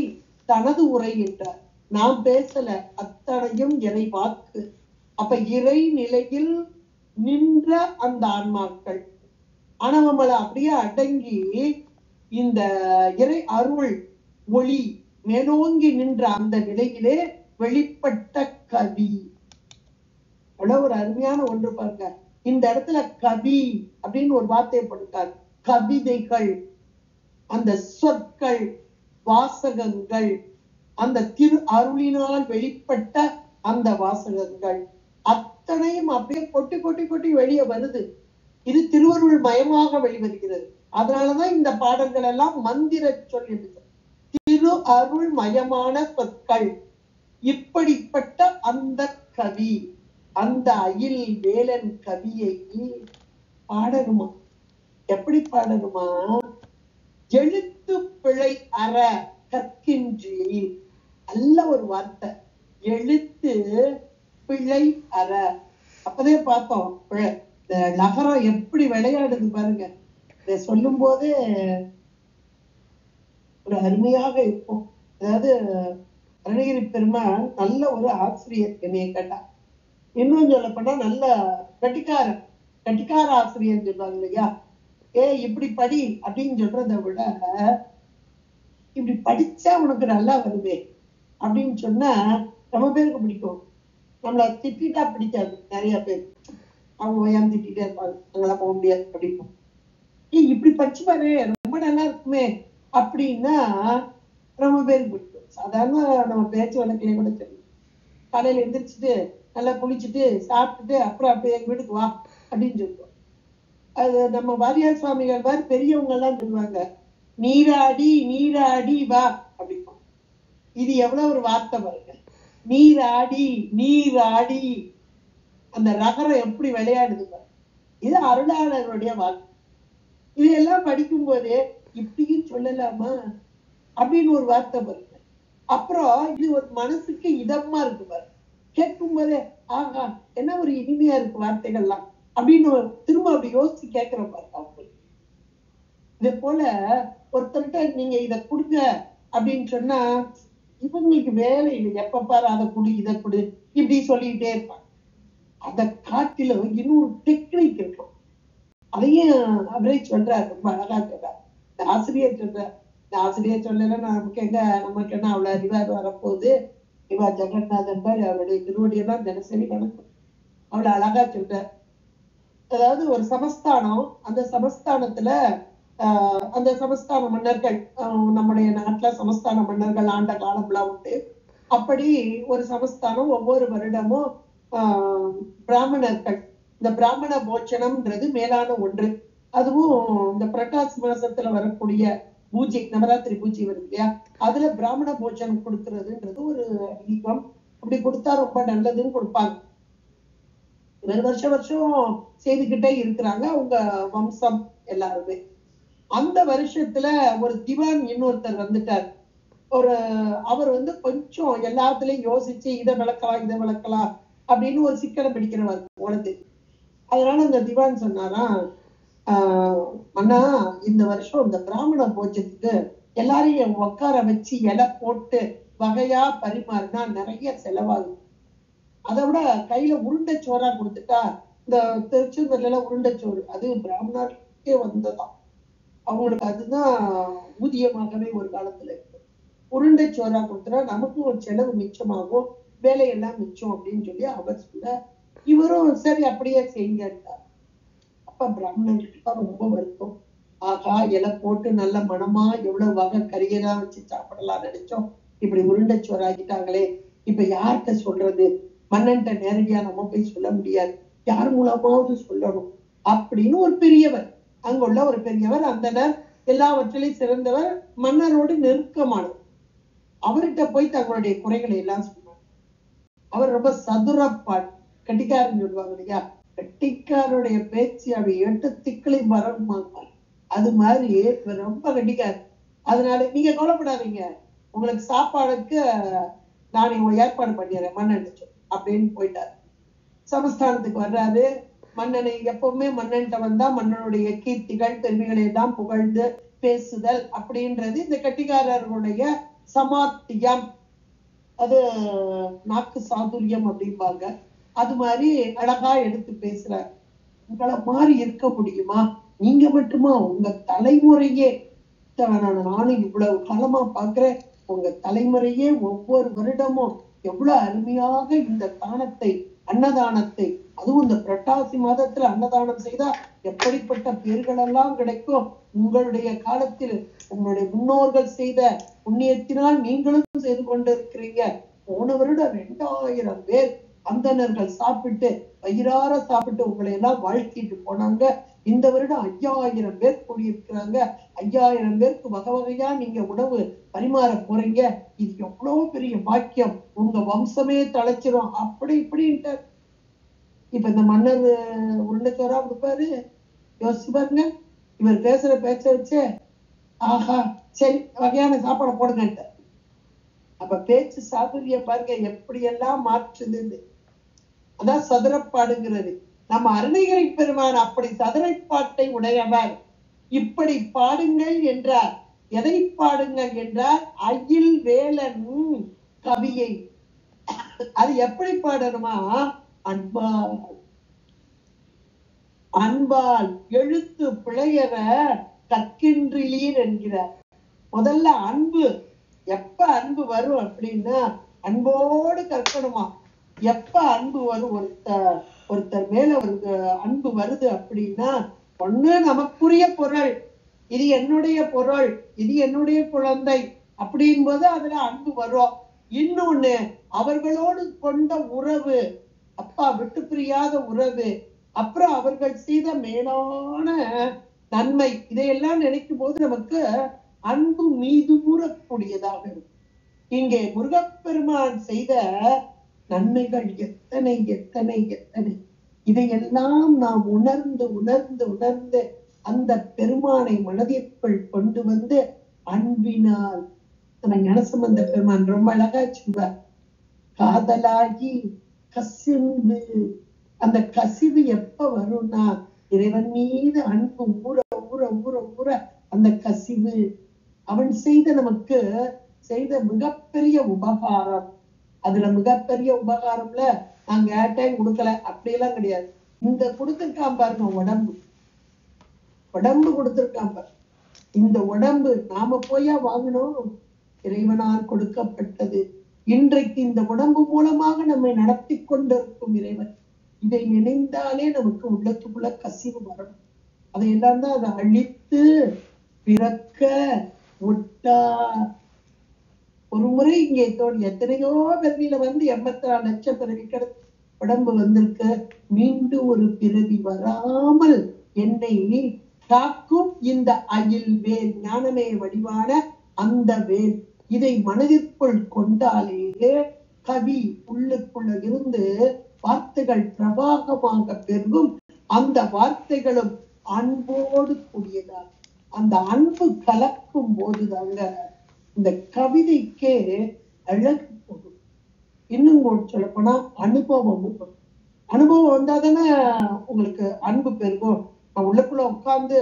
தனது உரை என்றார். நாம் பேசல, அத்தனையும் இறை வாக்கு. அப்ப இறை நிலையில் நின்ற அந்த ஆன்மாக்கள் ஆணவமலை அப்படியே அடங்கி இந்த இறை அருள் ஒளி மேலோங்கி நின்ற அந்த நிலையிலே வெளிப்பட்ட கவி. அவ்வளவு ஒரு அருமையான ஒன்று பாருங்க. இந்த இடத்துல கவி அப்படின்னு ஒரு வார்த்தையை போட்டார். கவிதைகள், அந்த சொற்கள், வாசகங்கள், அந்த திரு அருளினால் வெளிப்பட்ட அந்த வாசகங்கள் அத்தனையும் அப்படியே கொட்டி கொட்டி கொட்டி வெளியே வருது. இது திருவருள் மயமாக வெளிவருகிறது. அதனாலதான் இந்த பாடல்கள் எல்லாம் மந்திர சொல் என்று. திரு அருள் மயமான சொற்கள். இப்படிப்பட்ட அந்த கவி, அந்த அயில் வேலன் கவியை பாடணுமா? எப்படி பாடணுமா? எழுத்து பிழை அற கற்கின்றி. நல்ல ஒரு வார்த்தை, எழுத்து பிழை அற. அப்பதே பார்த்தோம் பிழை. நகரம் எப்படி விளையாடுது பாருங்க. இதை சொல்லும் போதே ஒரு அருமையாக இருக்கும். அதாவது அருணகிரி பெருமான் நல்ல ஒரு ஆசிரியர் என்னைய கேட்டா. இன்னும் சொல்ல போனா நல்ல கட்டிக்கார ஆசிரியர் சொல்லுவாங்க இல்லையா? இப்படி படி அப்படின்னு சொல்றதை விட, இப்படி படிச்சா உனக்கு நல்லா வருவே அப்படின்னு சொன்னா ரொம்ப பேருக்கு பிடிக்கும். நம்மள திட்டா பிடிக்காது நிறைய பேர். அவங்க ஓயாம திட்டே இருப்பாங்க, அங்கெல்லாம் போக முடியாது அப்படின்னு. இப்படி படிச்சு பாரு ரொம்ப நல்லா இருக்குமே அப்படின்னா ரொம்ப பேருக்கு பிடிக்கும். சாதாரண நம்ம பேச்சு வழக்கிலே கூட தெரியும். காலையில எந்திரிச்சுட்டு நல்லா குளிச்சுட்டு சாப்பிட்டுட்டு அப்புறம் அப்படியே எங்க வீட்டுக்கு வா அப்படின்னு சொல்லுவோம். அது நம்ம வாரியார் சுவாமிகள் மாதிரி பெரியவங்க எல்லாம் சொல்லுவாங்க, நீராடி நீராடி வா அப்படிப்போம். இது எவ்வளவு ஒரு வார்த்தை பாருங்க. நீராடி நீராடி, அந்த ரகரம் எப்படி விளையாடுது பாருங்க. இது அருளாளருடைய வாக்கு. இதெல்லாம் படிக்கும் போதே இப்படியும் சொல்லலாமா அப்படின்னு ஒரு வார்த்தை பாருங்க. அப்புறம் இது ஒரு மனசுக்கு இதமா இருக்கு பாருங்க. கேட்கும் போதே ஆகா என்ன ஒரு இனிமையா இருக்கு வார்த்தைகள்லாம் அப்படின்னு திரும்ப அப்படி யோசிச்சு கேட்கிற பாருங்க. இதே போல ஒருத்தர்கிட்ட நீங்க இதை கொடுங்க அப்படின்னு சொன்னா இவங்களுக்கு வேலை இல்லை, எப்ப பாரு அதை கொடு இதை கொடு இப்படி சொல்லிக்கிட்டே இருப்பாங்க. அதை காட்டிலும் இன்னொரு டெக்னிக் இருக்கும். அதையும் அவரே சொல்றாரு, ரொம்ப அழகா சொல்றார். இந்த ஆசிரியர் சொல்றார். இந்த ஆசிரியர் சொல்லல நமக்கு என்ன அவ்வளவு அறிவார் வரப்போகுது. இவா ஜெகநாதன் பாரு அவருடைய திருவடியெல்லாம் தினசரி வணக்கம். அவ்வளவு அழகா சொல்றார். அதாவது ஒரு சமஸ்தானம், அந்த சமஸ்தானத்துல அந்த சமஸ்தான மன்னர்கள், நம்முடைய நாட்டுல சமஸ்தான மன்னர்கள் ஆண்ட காலம்லாம் உண்டு. அப்படி ஒரு சமஸ்தானம் ஒவ்வொரு வருடமும் பிராமணர்கள் இந்த பிராமண போச்சனம்ன்றது மேலான ஒன்று. அதுவும் இந்த புரட்டாசி மாசத்துல வரக்கூடிய பூஜை, நவராத்திரி பூஜை வருது இல்லையா, அதுல பிராமண போஜனம் கொடுக்கறதுன்றது ஒரு ஐதீகம். அப்படி கொடுத்தா ரொம்ப நல்லதுன்னு கொடுப்பாங்க. வருஷம் வருஷம் செய்துகிட்டே இருக்கிறாங்க அவங்க வம்சம் எல்லாருமே. அந்த வருஷத்துல ஒரு திவான் இன்னொருத்தர் வந்துட்டார். அவர் கொஞ்சம் எல்லாத்துலயும் யோசிச்சு இதை விளக்கலாம் அப்படின்னு ஒரு சிக்கனம் பிடிக்கிறவர் உனது. அதனால அந்த திவான் சொன்னாராம், அண்ணா இந்த வருஷம் இந்த பிராமண போஜத்துக்கு எல்லாரையும் உட்கார வச்சு இலை போட்டு வகையா பரிமாறினா நிறைய செலவாகும். அதை விட கையில உருண்டை சோறா கொடுத்துட்டா, இந்த திருச்செந்தூர்ல உருண்டை சோறு அது பிராமணருக்கே வந்ததான், அவங்களுக்கு அதுதான் ஊதியமாகவே ஒரு காலத்துல இருக்கு. உருண்டை சோறா கொடுத்துட்டா நமக்கும் ஒரு செலவு மிச்சமாகும், வேலையெல்லாம் மிச்சம் அப்படின்னு சொல்லி அவர் சொல்ல, இவரும் சரி அப்படியே செய்யுங்கட்டார். அப்ப பிராமணர்களுக்கு ரொம்ப வருத்தம். ஆகா, இலை போட்டு நல்ல மனமா எவ்வளவு வகை கறியெல்லாம் வச்சு சாப்பிடலாம் நினைச்சோம், இப்படி உருண்டை சோறு ஆகிட்டாங்களே, இப்ப யார்கிட்ட சொல்றது? மன்னன்ட்ட நேரடியா நம்ம போய் சொல்ல முடியாது, யார் மூலமாவது சொல்லணும் அப்படின்னு ஒரு பெரியவர், அங்குள்ள ஒரு பெரியவர், அந்தனர், எல்லாவற்றிலையும் சிறந்தவர், மன்னரோடு நெருக்கமானவர், அவர்கிட்ட போய் தங்களுடைய குறைகளை எல்லாம் சொன்னார். அவர் ரொம்ப சதுரப்பாடு, கட்டிக்காரன்னு சொல்லுவாங்க இல்லையா, கட்டிக்காருடைய பேச்சு அப்படி 8 திக்களையும் வரமாங்க, அது மாதிரி இவர் ரொம்ப கட்டிக்காரு. அதனால நீங்க கவலைப்படாதீங்க, உங்களுக்கு சாப்பாடுக்கு நான் ஏற்பாடு பண்ணிடுறேன் மன்னன் அப்படின்னு போயிட்டார். சமஸ்தானத்துக்கு வர்றாரு. மன்னனை எப்பவுமே மன்னன்ட்ட வந்தா மன்னனுடைய கீர்த்திகள் பெருமைகளை எல்லாம் புகழ்ந்து பேசுதல் அப்படின்றது இந்த கட்டிக்காரர்களுடைய சமாத்தியம், அது நாக்கு சாதுரியம் அப்படிம்பாங்க. அது மாதிரி அழகா எடுத்து பேசுறார். உங்களை மாதிரி இருக்க முடியுமா? நீங்க மட்டுமா? உங்க தலைமுறையே, நானும் இவ்வளவு காலமா பாக்குறேன், உங்க தலைமுறையே ஒவ்வொரு வருடமும் எவ்வளவு அருமையாக இந்த தானத்தை, அன்னதானத்தை, அதுவும் இந்த புரட்டாசி மாதத்துல அன்னதானம் செய்தா எப்படிப்பட்ட பேர்கள் எல்லாம் கிடைக்கும். உங்களுடைய காலத்தில் உங்களுடைய முன்னோர்கள் செய்த புண்ணியத்தினால் நீங்களும் செய்து கொண்டிருக்கிறீங்க. போன வருடம் 2000 பேர் அந்தணர்கள் சாப்பிட்டு வயிறார சாப்பிட்டு உங்களை எல்லாம் வாழ்த்திட்டு போனாங்க. இந்த வருடம் 5000 பேர் கூடியிருக்கிறாங்க. 5000 பேருக்கு வகை வகையா நீங்க உணவு பரிமாற போறீங்க. இது எவ்வளவு பெரிய பாக்கியம், உங்க வம்சமே தழைச்சிரும் அப்படி இப்படின்ட்டு. இப்ப இந்த மன்னர் உருண்டைச்சோரா கொடுப்பாரு, யோசிச்சு பாருங்க. இவர் பேசுற பேச்ச வச்சு ஆஹா சரி வகையான சாப்பாடை போடுங்க. அப்ப பேச்சு சாதுரியம் பாருங்க எப்படி எல்லாம் மாற்றுது. அதான் சதுரப்பாடுங்கிறது. நம்ம அருணகிரி பெருமான் அப்படி சதுரைப்பாட்டை உடையவர். இப்படி பாடுங்கள் என்றார். எதை பாடுங்கள் என்றார்? அயில் வேலன் கவியை. அது எப்படி பாடணுமா? அன்பால், அன்பால் எழுத்து பிழையற கற்கின்றீர் என்கிறார். முதல்ல அன்பு, எப்ப அன்பு வரும் அப்படின்னா அன்போடு கற்கணுமா. எப்ப அன்பு வரும்? ஒருத்தர் மேல ஒரு அன்பு வருது அப்படின்னா, ஒண்ணு நமக்குரிய பொருள், இது என்னுடைய பொருள், இது என்னுடைய குழந்தை அப்படின் போது அதுல அன்பு வரும். இன்னொன்னு அவர்களோடு கொண்ட உறவு, அப்பா விட்டு பிரியாத உறவு, அப்புறம் அவர்கள் செய்த மேலான நன்மை, இதையெல்லாம் நினைக்கும் போது நமக்கு அன்பு மீது கூறக்கூடியதாக இருக்கும். இங்கே முருகப்பெருமான் செய்த நன்மைகள் எத்தனை எத்தனை எத்தனை, இதையெல்லாம் நாம் உணர்ந்து உணர்ந்து உணர்ந்து அந்த பெருமானை மனதிற்குள் கொண்டு வந்து அன்பினால், நம்ம ஞானசம்பந்த பெருமான் ரொம்ப அழகா சொல்வார், காதலாகி கசிந்து. அந்த கசிவு எப்ப வரும்னா இறைவன் மீது அன்பு ஊற ஊற ஊற ஊற அந்த கசிவு. அவன் நமக்கு செய்த மிகப்பெரிய உபகாரம். அதுல மிகப்பெரிய உபகாரம்ல நாங்க ஏட்டையும் கொடுக்கல அப்படியெல்லாம் கிடையாது. இந்த கொடுத்திருக்கான் பாருங்க, உடம்பு, உடம்பு கொடுத்திருக்கான் பாரு. இந்த உடம்பு நாம போயா வாங்கணும், இறைவனால் கொடுக்கப்பட்டது. இன்றைக்கு இந்த உடம்பு மூலமாக நம்மை நடத்தி கொண்டிருக்கும் இறைவன். இதை நினைந்தாலே நமக்கு உள்ளத்துக்குள்ள கசிவு வரும். அதையெல்லாம் தான் அதை அழித்து பிறக்க விட்டார். ஒரு முறை இங்கே தோணி எத்தனையோ பிறவியில 84 லட்சம் பிறவி கிடைச்சு உடம்பு வந்திருக்கு, மீண்டும் ஒரு பிறவி வராமல் என்னை காக்கும் இந்த அயில் வேல், ஞானமே வடிவான அந்த வேல். இதை மனதிற்குள் கொண்டாலே கவி உள்ளுக்குள்ள இருந்து வார்த்தைகள் பிரவாகமாக பெருகும். அந்த வார்த்தைகளும் அன்போடு கூடியதாக, அந்த அன்பு கலக்கும் போதுதாங்க இந்த கவிதைக்கே அழகு போகும். இன்னும் சொல்ல போனா அனுபவம் அனுபவம் வந்தாதானே உங்களுக்கு அன்பு பெருகும். நான் உள்ளுக்குள்ள உட்கார்ந்து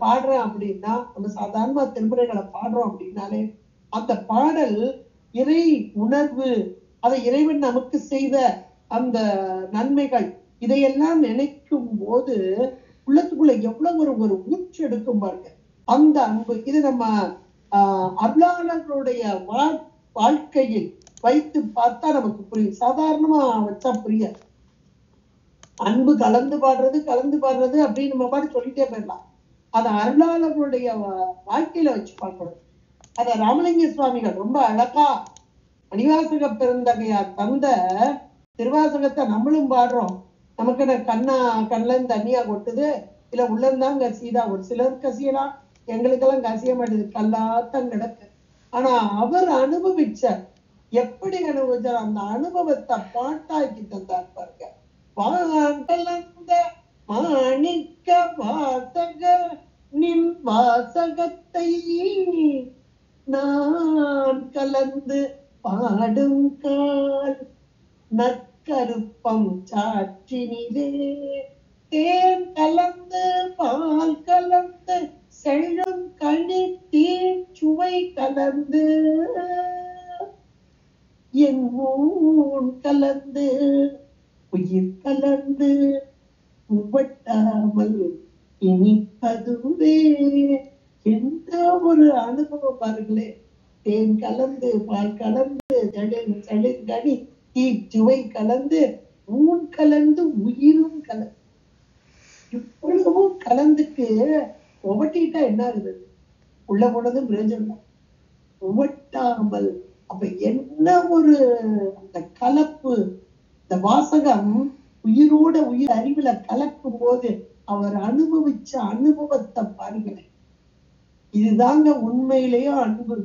பாடுறேன் அப்படின்னா, நம்ம சாதாரண திருமுறைகளை பாடுறோம் அப்படின்னாலே அந்த பாடல் இறை உணர்வு, அதை இறைவன் நமக்கு செய்த அந்த நன்மைகள், இதையெல்லாம் நினைக்கும் போது உள்ளத்துக்குள்ள எவ்வளவு ஒரு ஊற்று எடுக்கும் பாருங்க அந்த அன்பு. இது நம்ம அருளாளர்களுடைய வாழ்க்கையில் வைத்து பார்த்தா நமக்கு புரியும். சாதாரணமா வச்சா புரியாது. அன்பு கலந்து பாடுறது அப்படின்னு நம்ம பாட்டு சொல்லிட்டே போயிடலாம். அதை அருளாளர்களுடைய வாழ்க்கையில வச்சு பார்க்கணும். அத ராமலிங்க சுவாமிகள் ரொம்ப அழகா மணிவாசக பெருந்தகையார் தந்த திருவாசகத்தை நம்மளும் பாடுறோம். நமக்கு கண்ணுல தண்ணியா கொட்டுது, இல்ல உள்ளந்தான் கசியுதா, ஒரு சிலர் கசியலாம், எங்களுக்கெல்லாம் கசிய மாட்டேது, கல்லாத்தான் கிடக்கு. ஆனா அவர் அனுபவிச்சார். எப்படி அனுபவிச்சார்? அந்த அனுபவத்தை பாட்டாக்கி தந்தார் பாருங்க. வாண்டலந்த மாணிக்க வாசக நின் வாசகத்தை நான் கலந்து பாடும் கால் நற்கருப்பம் சாற்றினிலே தேன் கலந்து பால் கலந்து செல்லும் கனி தேன் சுவை கலந்து என் ஊன் கலந்து உயிர் கலந்து உவட்டாமல் இனிப்பதுவே. எந்த ஒரு அனுபவம் பாருங்களே. தேன் கலந்து பால் கலந்து செழிற்கனி தீச்சுவை கலந்து ஊன் கலந்து உயிரும் கலந்து, இவ்வளவும் கலந்துக்கு உவட்டிட்டா என்ன ஆகுது? உள்ள போனதும் பிரயோஜனம். உவட்டாமல் அப்ப என்ன ஒரு அந்த கலப்பு, இந்த வாசகம் உயிரோட உயிர் அறிவுல கலக்கும் போது அவர் அனுபவிச்ச அனுபவத்தை பாருங்களேன். இதுதாங்க உண்மையிலேயே அன்பு.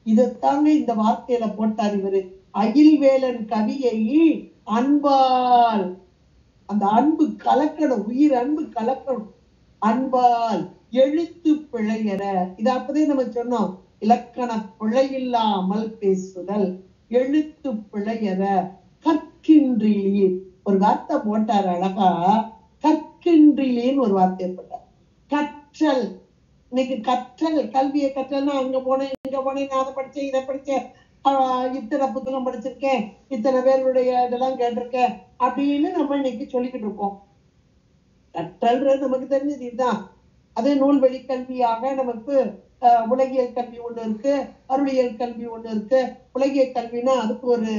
இதைத்தாங்க இந்த வார்த்தையில போட்டார் இவரு. அகில்வேலன் கவியை அன்பால், அந்த அன்பு கலக்கணும், உயிர் அன்பு கலக்கணும். அன்பால் எழுத்து பிழையற, இது அப்பதே நம்ம சொன்னோம், இலக்கண பிழையில்லாமல் பேசுதல், எழுத்து பிழையற கற்கின்றீர். ஒரு வார்த்தை போட்டார் அழகா, கற்கின்றீன்னு ஒரு வார்த்தையை போட்டார். கற்றல், இன்னைக்கு கற்றல், கல்வியை கற்றல்னா அங்க போனேன் இங்க போனேன், நான் அதை படிச்சேன் இதை படிச்சேன், இத்தனை புத்தகம் படிச்சிருக்கேன், இத்தனை பேருடைய இதெல்லாம் கேட்டிருக்கேன் அப்படின்னு நம்ம இன்னைக்கு சொல்லிக்கிட்டு இருக்கோம். கற்றல்ன்றது நமக்கு தெரிஞ்சது இதுதான். அதே நூல் வழி கல்வியாக நமக்கு உலகியல் கல்வி ஒண்ணு இருக்கு, அருளியல் கல்வி ஒண்ணு இருக்கு. உலகியல் கல்வினா அதுக்கு ஒரு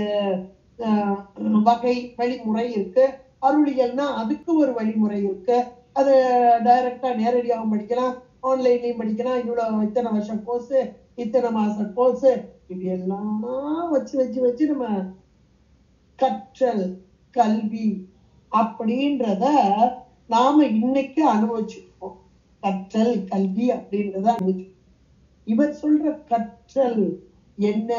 வகை வழிமுறை இருக்கு, அருளியல்னா அதுக்கு ஒரு வழிமுறை இருக்கு. அது டைரக்டா நேரடியாக படிக்கலாம், ஆன்லைன்லயும் படிக்கலாம். இவ்வளவு இத்தனை வருஷம் கோர்ஸ், இத்தனை மாசம் கோர்ஸ், இப்படி எல்லாம் வச்சு வச்சு வச்சு நம்ம கற்றல் கல்வி அப்படின்றத நாம இன்னைக்கு அனுபவிச்சிருக்கோம். கற்றல் கல்வி அப்படின்றத அனுபவிச்சிருக்கோம். இவர் சொல்ற கற்றல் என்ன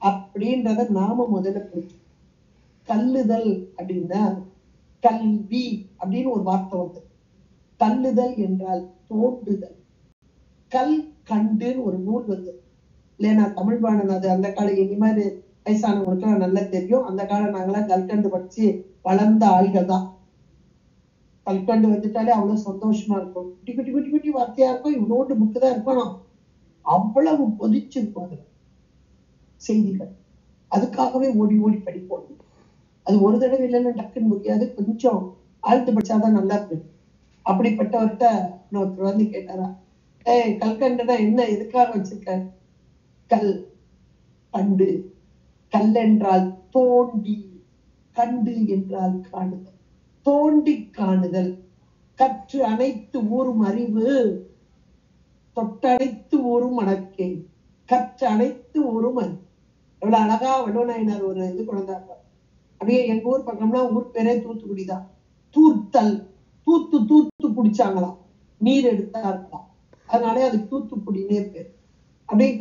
அப்படின்றத நாம முதல்ல புரிஞ்சு. கல்லுதல் அப்படின்னா கல்வி அப்படின்னு ஒரு வார்த்தை வந்து, கல்லுதல் என்றால் தோண்டுதல். கல் கண்டுன்னு ஒரு நூல் வந்து இல்லையா, தமிழ் பாடன். அது அந்த காலம், இனிமேல் வயசானவங்களுக்கு நல்லா தெரியும். அந்த காலம் நாங்களாம் கல்கண்டு படிச்சு வளர்ந்த ஆள்கள் தான். கல்கண்டு வந்துட்டாலே அவ்வளவு சந்தோஷமா இருக்கும். குட்டி குட்டி குட்டி குட்டி வார்த்தையா இருக்கும், இவ்வளோண்டு புக்கு தான் இருக்கணும், அவ்வளவு பொதிச்சிருக்கும் அதுல செய்திகள். அதுக்காகவே ஓடி ஓடி படிப்போம். அது ஒரு தடவை இல்லைன்னா டக்குன்னு முடியாது, கொஞ்சம் ஆழ்த்து படிச்சாதான் நல்லா இருக்கு. அப்படிப்பட்டவர்கிட்ட இன்னொருத்தர் வந்து கேட்டாரா, கல்கண்டுனா என்ன, எதுக்காக வச்சிருக்க? கல் கண்டு, கல் என்றால் தோண்டி, கண்டு என்றால் காணுதல், தோண்டி காணுதல். கற்று அனைத்து ஊரும் அறிவு, தொட்டனைத்து ஊரும் மணக்கே, கற்று அனைத்து ஊரும் அறிவு. எவ்வளவு அழகா வள்ளுவநாயனார் ஒரு இது கொண்டாங்க. அப்படியே எங்க ஊர் பக்கம்லாம் ஊர் பேரே தூத்துக்குடிதான். தூர்த்தல், தூத்து தூத்து குடிச்சாங்களாம், நீர் எடுத்தா இருக்கலாம், அதனாலே அது தூத்துக்குடினே பேர். அப்படியே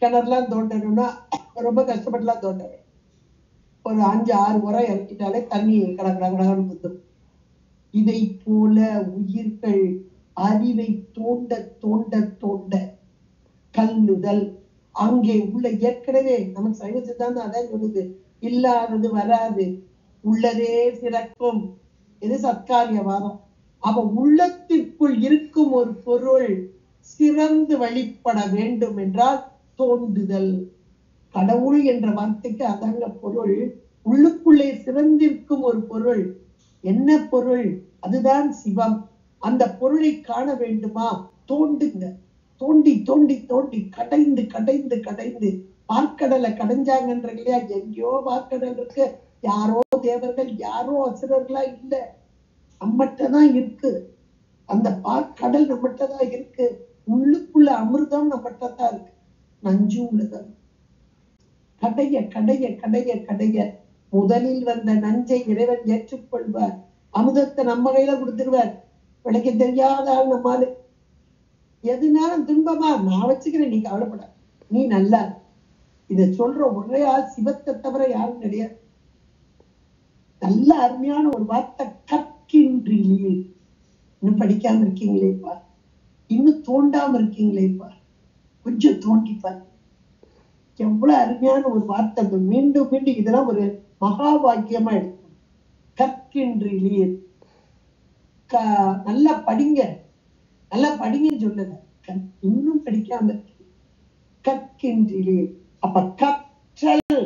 கிணறுலாம் தோண்டணும்னா ரொம்ப கஷ்டப்பட்டுலாம் தோண்டணும். ஒரு 5-6 உரம் இறக்கிட்டாலே தண்ணி கடகடன்னு வந்துடும். இதை போல உயிர்கள் அறிவை தோண்ட தோண்ட தோண்ட கல்லுதல் அங்கே உள்ள ஏற்கனவே நம்ம சைவ சித்தாந்தம் அதான் சொல்லுது, இல்லாதது வராது, உள்ளதே சிறக்கும். இது சத்காரியவாதம். அவ உள்ளத்திற்குள் இருக்கும் ஒரு பொருள் சிறந்து வழிபட வேண்டும் என்றால் தோண்டுதல். கடவுள் என்ற வார்த்தைக்கு அதாங்க பொருள். உள்ளுக்குள்ளே சிறந்திருக்கும் ஒரு பொருள். என்ன பொருள்? அதுதான் சிவம். அந்த பொருளை காண வேண்டுமா? தோண்டுங்க. தோண்டி தோண்டி தோண்டி கடைந்து கடைந்து கடைந்து பார்க்கடலை கடைஞ்சாங்கன்ற இல்லையா? எங்கேயோ பார்க்கடல் இருக்கு, யாரோ தேவர்கள் யாரோ அசுரர்களா இல்ல, நம்மகிட்டதான் இருக்கு. அந்த பார்க்கடல் நம்மகிட்டதான் இருக்கு. உள்ளுக்குள்ள அமிர்தம் நம்மகிட்டதான் இருக்கு, நஞ்சு உள்ளதான். கடைய கடைய கடைய கடைய முதலில் வந்த நஞ்சை இறைவன் ஏற்றுக்கொள்வார், அமுதத்தை நம்ம கையில கொடுத்துருவார். விளைக்க தெரியாத ஆள் நம்மாலு. எதுனாலும் துன்பமா நான் வச்சுக்கிறேன், நீ கவலைப்பட, நீ நல்லா. இத சொல்ற ஒரே ஆள் சிவத்தை தவிர யாரும் கிடையாது. நல்ல அருமையான ஒரு வார்த்தை, கற்கின்றீர்களே. இன்னும் படிக்காம இருக்கீங்களேப்பா, இன்னும் தோண்டாம இருக்கீங்களேப்பா, கொஞ்சம் தோண்டிப்பார். எவ்வளவு அருமையான ஒரு வார்த்தை. மீண்டும் மீண்டும் இதெல்லாம் ஒரு மகா வாக்கியமா எடுக்கும். கற்கின்றீர், நல்லா படிங்க, நல்லா படிங்கன்னு சொல்லல, இன்னும் படிக்காம கற்கின்றீர். அப்ப கற்றல்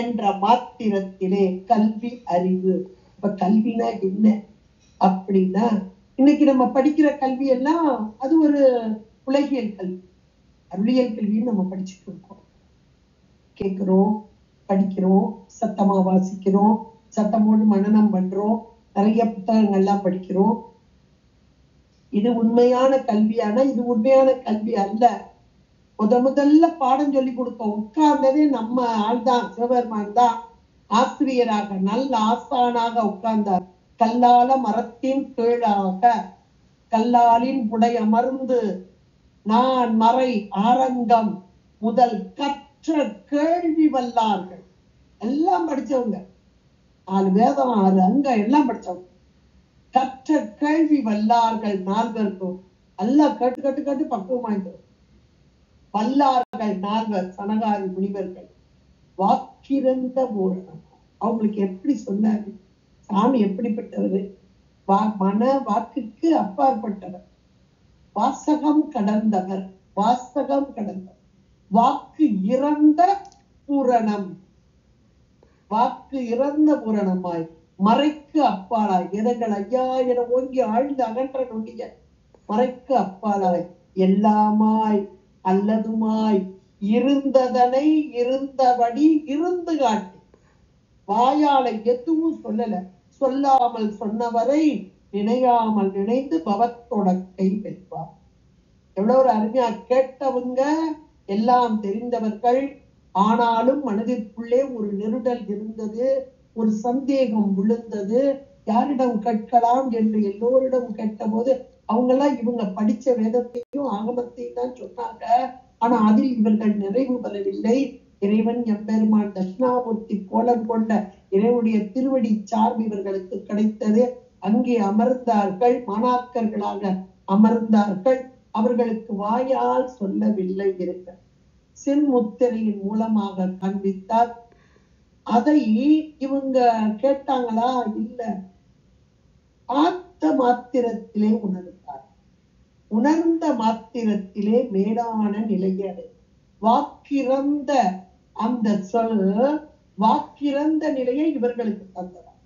என்ற மாத்திரத்திலே கல்வி அறிவு. அப்ப கல்வினா என்ன அப்படின்னா, இன்னைக்கு நம்ம படிக்கிற கல்வி எல்லாம் அது ஒரு உலகியல் கல்வி, அருளியல் கல்வின்னு நம்ம படிச்சுட்டு இருக்கோம். கேட்கிறோம், படிக்கிறோம், சத்தமா வாசிக்கிறோம், சத்தமோடு மனனம் பண்றோம், நிறைய புத்தகங்கள்லாம் படிக்கிறோம். இது உண்மையான கல்வியான? இது உண்மையான கல்வி அல்ல. முதல்ல பாடம் சொல்லி கொடுப்போம். உட்கார்ந்ததே நம்ம ஆள்தான், சிவபெருமான் தான் ஆசிரியராக, நல்ல ஆசானாக உட்கார்ந்தார். கல்லால மரத்தின் கீழாக கல்லாலின் புடை அமர்ந்து நான் மறை ஆரங்கம் முதல் கற்ற கேள்வி வல்லார்கள். எல்லாம் படிச்சவங்க, 4 வேதம் 6 அங்கம் எல்லாம் படிச்சவங்க. கற்ற கேள்வி வல்லார்கள் 4 இருக்கும். எல்லாம் கேட்டு கேட்டு கேட்டு பக்குவமாயிட்டோம். வல்லார்கள் 4 சனகாதி முனிவர்கள். வாக்கிறந்த பூரணம். அவங்களுக்கு எப்படி சொன்னாரு சாமி? எப்படிப்பட்டவரு? மன வாக்குக்கு அப்பாற்பட்டவர், வாசகம் கடந்தவர், வாசகம் கடந்தவர், வாக்கு இறந்த பூரணம், வாக்கு இறந்த பூரணமாய் மறைக்கு அப்பாலாய், எதங்கள் ஐயா என ஓங்கி ஆழ்ந்து அகன்ற நொண்டிய மறைக்கு அப்பாலாய் எல்லாமாய் அல்லதுமாய் இருந்ததனை இருந்தபடி இருந்து காட்டி, வாயாலை எதுவும் சொல்லல, சொல்லாமல் சொன்னவரை நினையாமல் நினைந்து பவத்தொடக்கை வெல்வார். எவ்வளவு ஒரு அருமையா! கேட்டவங்க எல்லாம் தெரிந்தவர்கள், ஆனாலும் மனதிற்குள்ளே ஒரு நெருடல் இருந்தது, ஒரு சந்தேகம் விழுந்தது. யாரிடம் கேட்கலாம் என்று எல்லோரிடம் கேட்ட போது அவங்கெல்லாம் இவங்க படிச்ச வேதத்தையும் ஆகமத்தையும் தான் சொன்னாங்க. ஆனா அதில் இவர்கள் நிறைவு பெறவில்லை. இறைவன் எம்பெருமான் தட்சிணாமூர்த்தி கோலம் கொண்ட இறைவனுடைய திருவடி சார்பு இவர்களுக்கு கிடைத்தது. அங்கே அமர்ந்தார்கள், மாணாக்கர்களாக அமர்ந்தார்கள். அவர்களுக்கு வாயால் சொல்லவில்லை, இருக்க சின்முத்திரையின் மூலமாக காண்பித்தார். அதை இவங்க கேட்டாங்களா? இல்ல, பார்த்த மாத்திரத்திலே உணர்ந்தார். உணர்ந்த மாத்திரத்திலே மேலான நிலையை வாக்கிறந்த அந்த சொல், வாக்கிறந்த நிலையை இவர்களுக்கு தந்ததார்.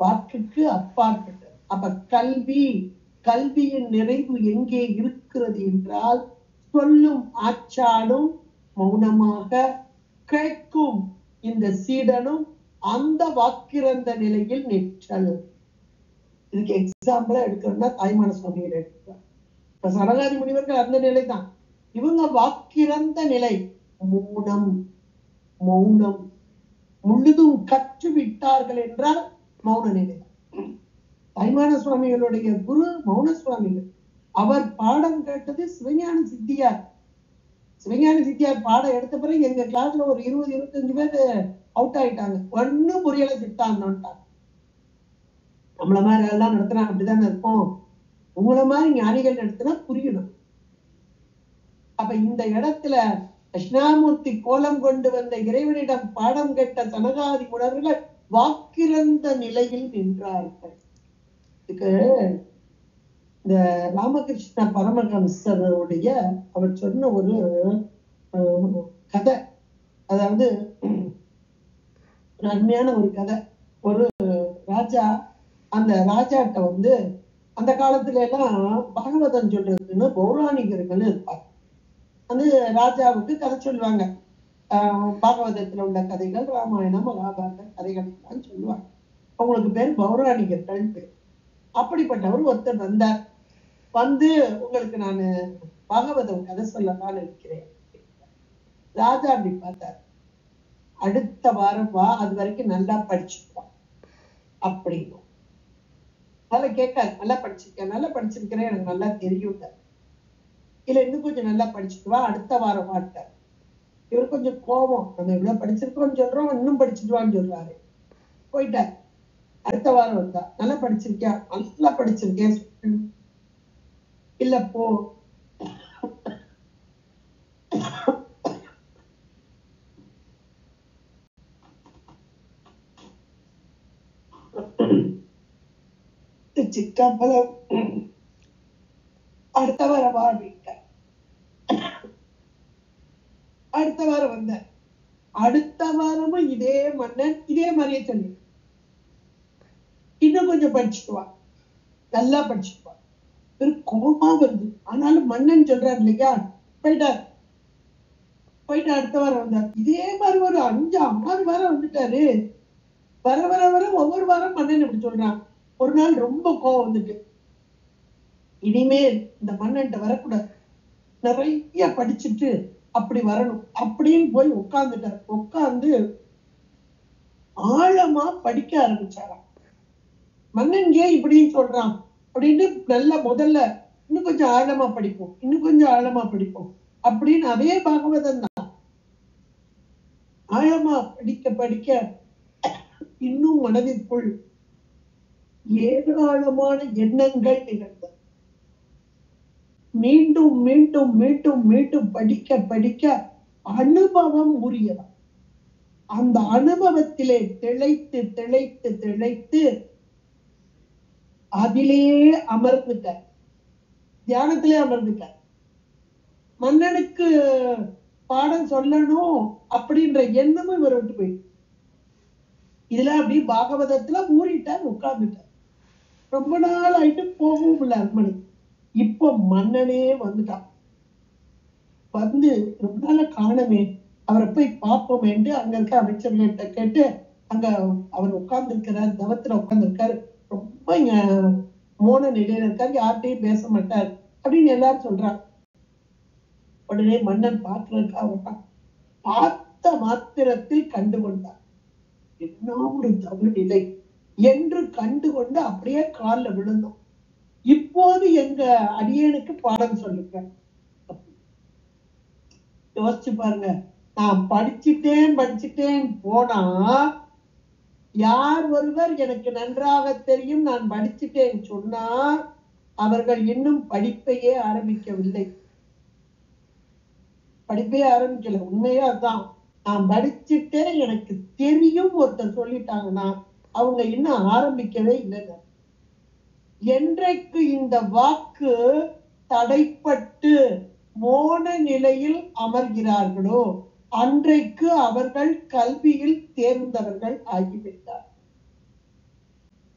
வாக்குக்கு அப்பாற்பட்டது. அப்ப கல்வி, கல்வியின் நிறைவு எங்கே இருக்கிறது என்றால், சொல்லும் ஆச்சாடும் மௌனமாக கேட்கும் இந்த சீடனும் அந்த வாக்கிறந்த நிலையில் நிற்றல். இதுக்கு எக்ஸாம்பிளா எடுக்கணும்னா தாய்மான சுவாமிகள் எடுக்கிறார். இப்ப சனகாதி முனிவர்கள் அந்த நிலைதான். இவங்க வாக்கிறந்த நிலை, மௌனம். மௌனம் முழுதும் கற்று விட்டார்கள் என்றால் மௌன நிலை. தாய்மான சுவாமிகளுடைய குரு மௌன சுவாமிகள். அவர் பாடம் கேட்டது சிவஞான சித்தியார். சிவஞான சித்தியார் பாடம் எடுத்த பிறகு எங்க கிளாஸ்ல ஒரு 20-25 பேர் அவுட் ஆயிட்டாங்க. ஒன்னும் புரியல, சித்தாந்தான்ட்டாங்க. நம்மள மாதிரி எல்லாம் நடத்தினா அப்படித்தானே இருக்கும். உங்களை மாதிரி ஞானிகள் நடத்தினா புரியணும். அப்ப இந்த இடத்துல தட்சிணாமூர்த்தி கோலம் கொண்டு வந்த இறைவனிடம் பாடம் கேட்ட சனகாதி முனிவர்கள் வாக்கிறந்த நிலையில் நின்றார்கள். இதுக்கு இந்த ராமகிருஷ்ண பரமஹம்சருடைய அவர் சொன்ன ஒரு கதை, அதாவது அருமையான ஒரு கதை. ஒரு ராஜா, அந்த ராஜாட்ட வந்து அந்த காலத்துல எல்லாம் பாகவதம் சொல்றதுன்னு பௌராணிகர்கள் இருப்பாங்க. அந்த ராஜாவுக்கு கதை சொல்லுவாங்க. பாகவதத்துல உள்ள கதைகள், ராமாயணம், மகாபாரத கதைகள் எல்லாம் சொல்லுவாங்க. அவங்களுக்கு பேர் பௌராணிகர்கள் பேர். அப்படிப்பட்டவர் ஒருத்தர் வந்தார். வந்து உங்களுக்கு நான் பாகவதம் கதை சொல்லலாம்னு இருக்கிறேன். ராஜா அப்படி பார்த்தார். அடுத்த வாரம் வா, அது வரைக்கும் நல்லா படிச்சுக்குவான் அப்படின்னு. அதை கேட்காது. நல்லா படிச்சிருக்கேன், நல்லா படிச்சிருக்கிறேன், எனக்கு நல்லா தெரியும். இல்ல இன்னும் கொஞ்சம் நல்லா படிச்சுட்டுவா, அடுத்த வாரம் மாட்டார். இவர் கொஞ்சம் கோபம், நம்ம இவ்வளவு படிச்சிருக்கோம்னு சொல்றோம், இன்னும் படிச்சுட்டுவான்னு சொல்றாரு. போயிட்டார். அடுத்த வாரம் வந்தா, நல்லா படிச்சிருக்கேன், நல்லா படிச்சிருக்கேன். இல்ல போ. சிக்கம்பலம் அடுத்த வாரம் வா அப்படின்ட்டார். அடுத்த வாரம் வந்த, அடுத்த வாரமும் இதே மன்னன் இதே மாதிரியே சொல்லி, இன்னும் கொஞ்சம் படிச்சுக்குவா, நல்லா படிச்சுக்குவா. கோபமா வருது. ஆனாலும் மன்னன் சொல்றாரு இல்லையா, போயிட்டார். போயிட்டு அடுத்த வாரம் வந்தார். இதே மாதிரி ஒரு 5-6 வாரம் வந்துட்டாரு. வர வர வர ஒவ்வொரு வாரம் மன்னன் இப்படி சொல்றான். ஒரு நாள் ரொம்ப கோபம் வந்துட்டு, இனிமேல் இந்த மன்னன்ட்ட வரக்கூடாது, நிறைய படிச்சுட்டு அப்படி வரணும் அப்படின்னு போய் உட்கார்ந்துட்டார். உட்கார்ந்து ஆழமா படிக்க ஆரம்பிச்சாராம். மன்னன் ஏன் இப்படின்னு சொல்றான் அப்படின்னு நல்லா முதல்ல இன்னும் கொஞ்சம் ஆழமா படிப்போம், இன்னும் கொஞ்சம் ஆழமா படிப்போம் அப்படின்னு அதே பாகவதம் தான். ஆழமா படிக்க படிக்க இன்னும் மனதிற்குள் ஏராளமான எண்ணங்கள் நிகழ்ந்தது. மீண்டும் மீண்டும் மீண்டும் மீண்டும் படிக்க படிக்க அனுபவம் உரியவர். அந்த அனுபவத்திலே திளைத்து திளைத்து திளைத்து அதிலேயே அமர்ந்துட்டார். தியானத்திலே அமர்ந்துட்டார். மன்னனுக்கு பாடம் சொல்லணும் அப்படின்ற எண்ணமும் இவர் விட்டு போயிட்டு இதுல அப்படி பாகவதத்துல ஊறிட்டார், உட்கார்ந்துட்டார். ரொம்ப நாள் ஆயிட்டு போகவும் இல்லை அரண்மனைக்கு. இப்போ மன்னனே வந்துட்டான். வந்து ரொம்ப நாள காணமே, அவரை போய் பார்ப்போமேன்ட்டு அங்க இருக்க அமைச்சர்கிட்ட கேட்டு, அங்க அவர் உட்கார்ந்து இருக்கிறார், தவத்துல உட்கார்ந்து இருக்காரு, ரொம்ப மோன நிலையில இருக்காரு, யார்கிட்டையும் பேச மாட்டார் அப்படின்னு எல்லாரும் சொல்றாங்க. உடனே மன்னன் பார்க்கிறதுக்காக பார்த்த மாத்திரத்தில் கண்டுகொண்டார். என்ன ஒரு தவறு நிலை என்று கண்டுகொண்டு அப்படியே காலில் விழுந்தோம். இப்போது எங்க அடியனுக்கு பாடம் சொல்லுங்க. யோசிச்சு பாருங்க, நான் படிச்சுட்டேன் போனா யார் ஒருவர் எனக்கு நன்றாக தெரியும் நான் படிச்சுட்டேன் சொன்னா அவர்கள் இன்னும் படிப்பையே ஆரம்பிக்கவில்லை. படிப்பையே ஆரம்பிக்கல. உண்மையா அதுதான். நான் படிச்சுட்டேன் எனக்கு தெரியும் ஒருத்தர் சொல்லிட்டாங்கன்னா அவங்க இன்னும் ஆரம்பிக்கவே இல்லைங்க. என்றைக்கு இந்த வாக்கு தடைப்பட்டு மோன நிலையில் அமர்கிறார்களோ அன்றைக்கு அவர்கள் கல்வியில் தேர்ந்தவர்கள் ஆகிவிட்டார்.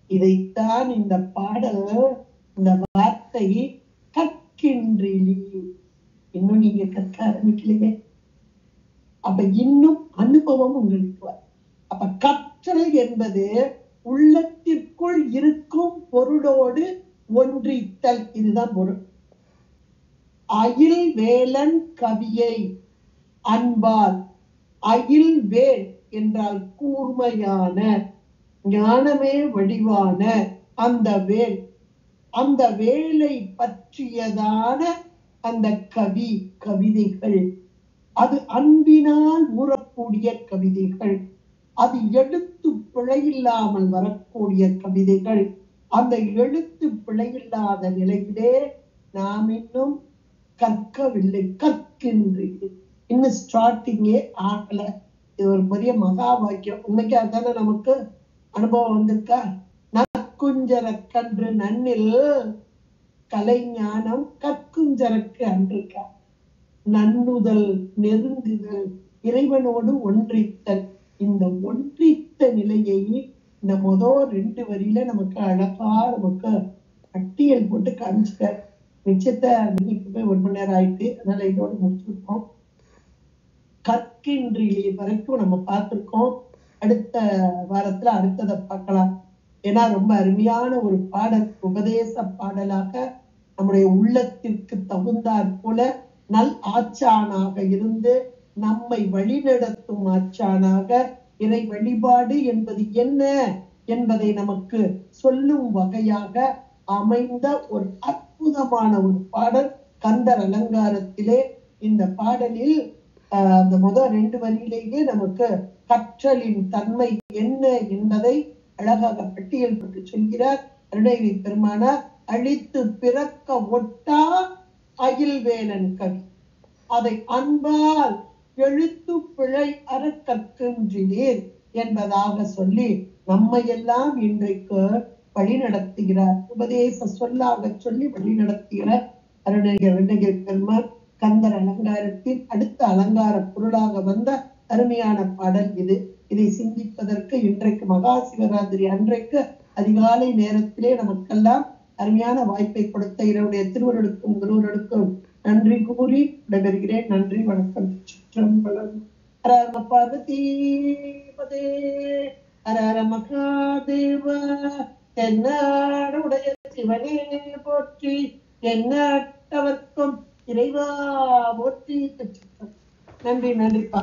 இதைத்தான் இந்த பாடல், இந்த வார்த்தை கற்கின்றீ, இன்னும் நீங்க கற்க ஆரம்பிக்கலையே. அப்ப இன்னும் அனுபவம் உங்களுக்கு வரும். அப்ப கற்றல் என்பது உள்ளத்திற்குள் இருக்கும் பொருளோடு ஒன்றித்தல். இதுதான் பொருள். அயில் வேலன் கவியை அன்பால், அயில் வேல் என்றால் கூர்மையான, ஞானமே வடிவான அந்த வேல், அந்த வேலை பற்றியதான அந்த கவிதைகள், அது அன்பினால் ஊறக்கூடிய கவிதைகள், அது எழுத்து பிழையில்லாமல் வரக்கூடிய கவிதைகள். அந்த எழுத்து பிழையில்லாத நிலையிலே நாம் இன்னும் கற்கவில்லை, கற்கின்றேன். இன்னும் ஸ்டார்டிங்கே ஆகல. இது ஒரு பெரிய மகா வாக்கியம். உண்மைக்கு அதான நமக்கு அனுபவம் வந்திருக்கா? நற்குஞ்சர கன்று நன்னில் கலைஞானம் கற்குஞ்சரக்கு அன்றிருக்கா. நன்னுதல், நெருங்குதல், இறைவனோடு ஒன்றித்தல். இந்த ஒன்றித்த நிலையை இந்த முதல் 2 வரியில நமக்கு அழகா நமக்கு பட்டியல் போட்டு காமிச்சிட்டார். மிச்சத்தை இப்பவே 1 மணி நேரம் ஆயிட்டு, அதனால இதோட முடிச்சிருக்கோம். கற்கின்றிலே வரைக்கும் நம்ம பார்த்திருக்கோம். அடுத்த வாரத்துல அடுத்ததை பார்க்கலாம். ஏன்னா ரொம்ப அருமையான ஒரு பாடல், உபதேச பாடலாக நம்முடைய உள்ளத்திற்கு தகுந்தாற் போல நல் ஆச்சானாக இருந்து நம்மை வழிநடத்தும் ஆச்சானாக இறை வழிபாடு என்பது என்ன என்பதை நமக்கு சொல்லும் வகையாக அமைந்த ஒரு அற்புதமான ஒரு பாடல் கந்தர் அலங்காரத்திலே. இந்த பாடலில் அந்த முதல் 2 வரியிலேயே நமக்கு கற்றலின் தன்மை என்ன என்பதை அழகாக பட்டியல் போட்டு சொல்கிறார் அருணகிரி பெருமானார். அழித்து பிறக்க ஒட்டா அகில்வேலன் கவி, அதை அன்பால் எழுத்து பிழை அற கற்கின்றீர் என்பதாக சொல்லி நம்மை எல்லாம் இன்றைக்கு வழி நடத்துகிறார். உபதேச சொல்லாக சொல்லி வழி நடத்துகிறார் அருணகிரி பெருமான். கந்தர் அலங்காரத்தின் அடுத்த அலங்கார பொருளாக வந்த அருமையான பாடல் இது. இதை சிந்திப்பதற்கு இன்றைக்கு மகா சிவராத்திரி அன்றைக்கு அதிகாலை நேரத்திலே நமக்கெல்லாம் அருமையான வாய்ப்பை கொடுத்த இவருடைய திருவருளுக்கும் குருவருளுக்கும் நன்றி கூறி விடைபெறுகிறேன். நன்றி, வணக்கம். சிற்றம்பலம். ஹர நம பார்வதீபதே, ஹர ஹர மகாதேவ. தென்னாடுடைய சிவனே போற்றி, எந்நாட்டவர்க்கும் இறைவா போற்றி. நன்றி, நன்றிப்பா.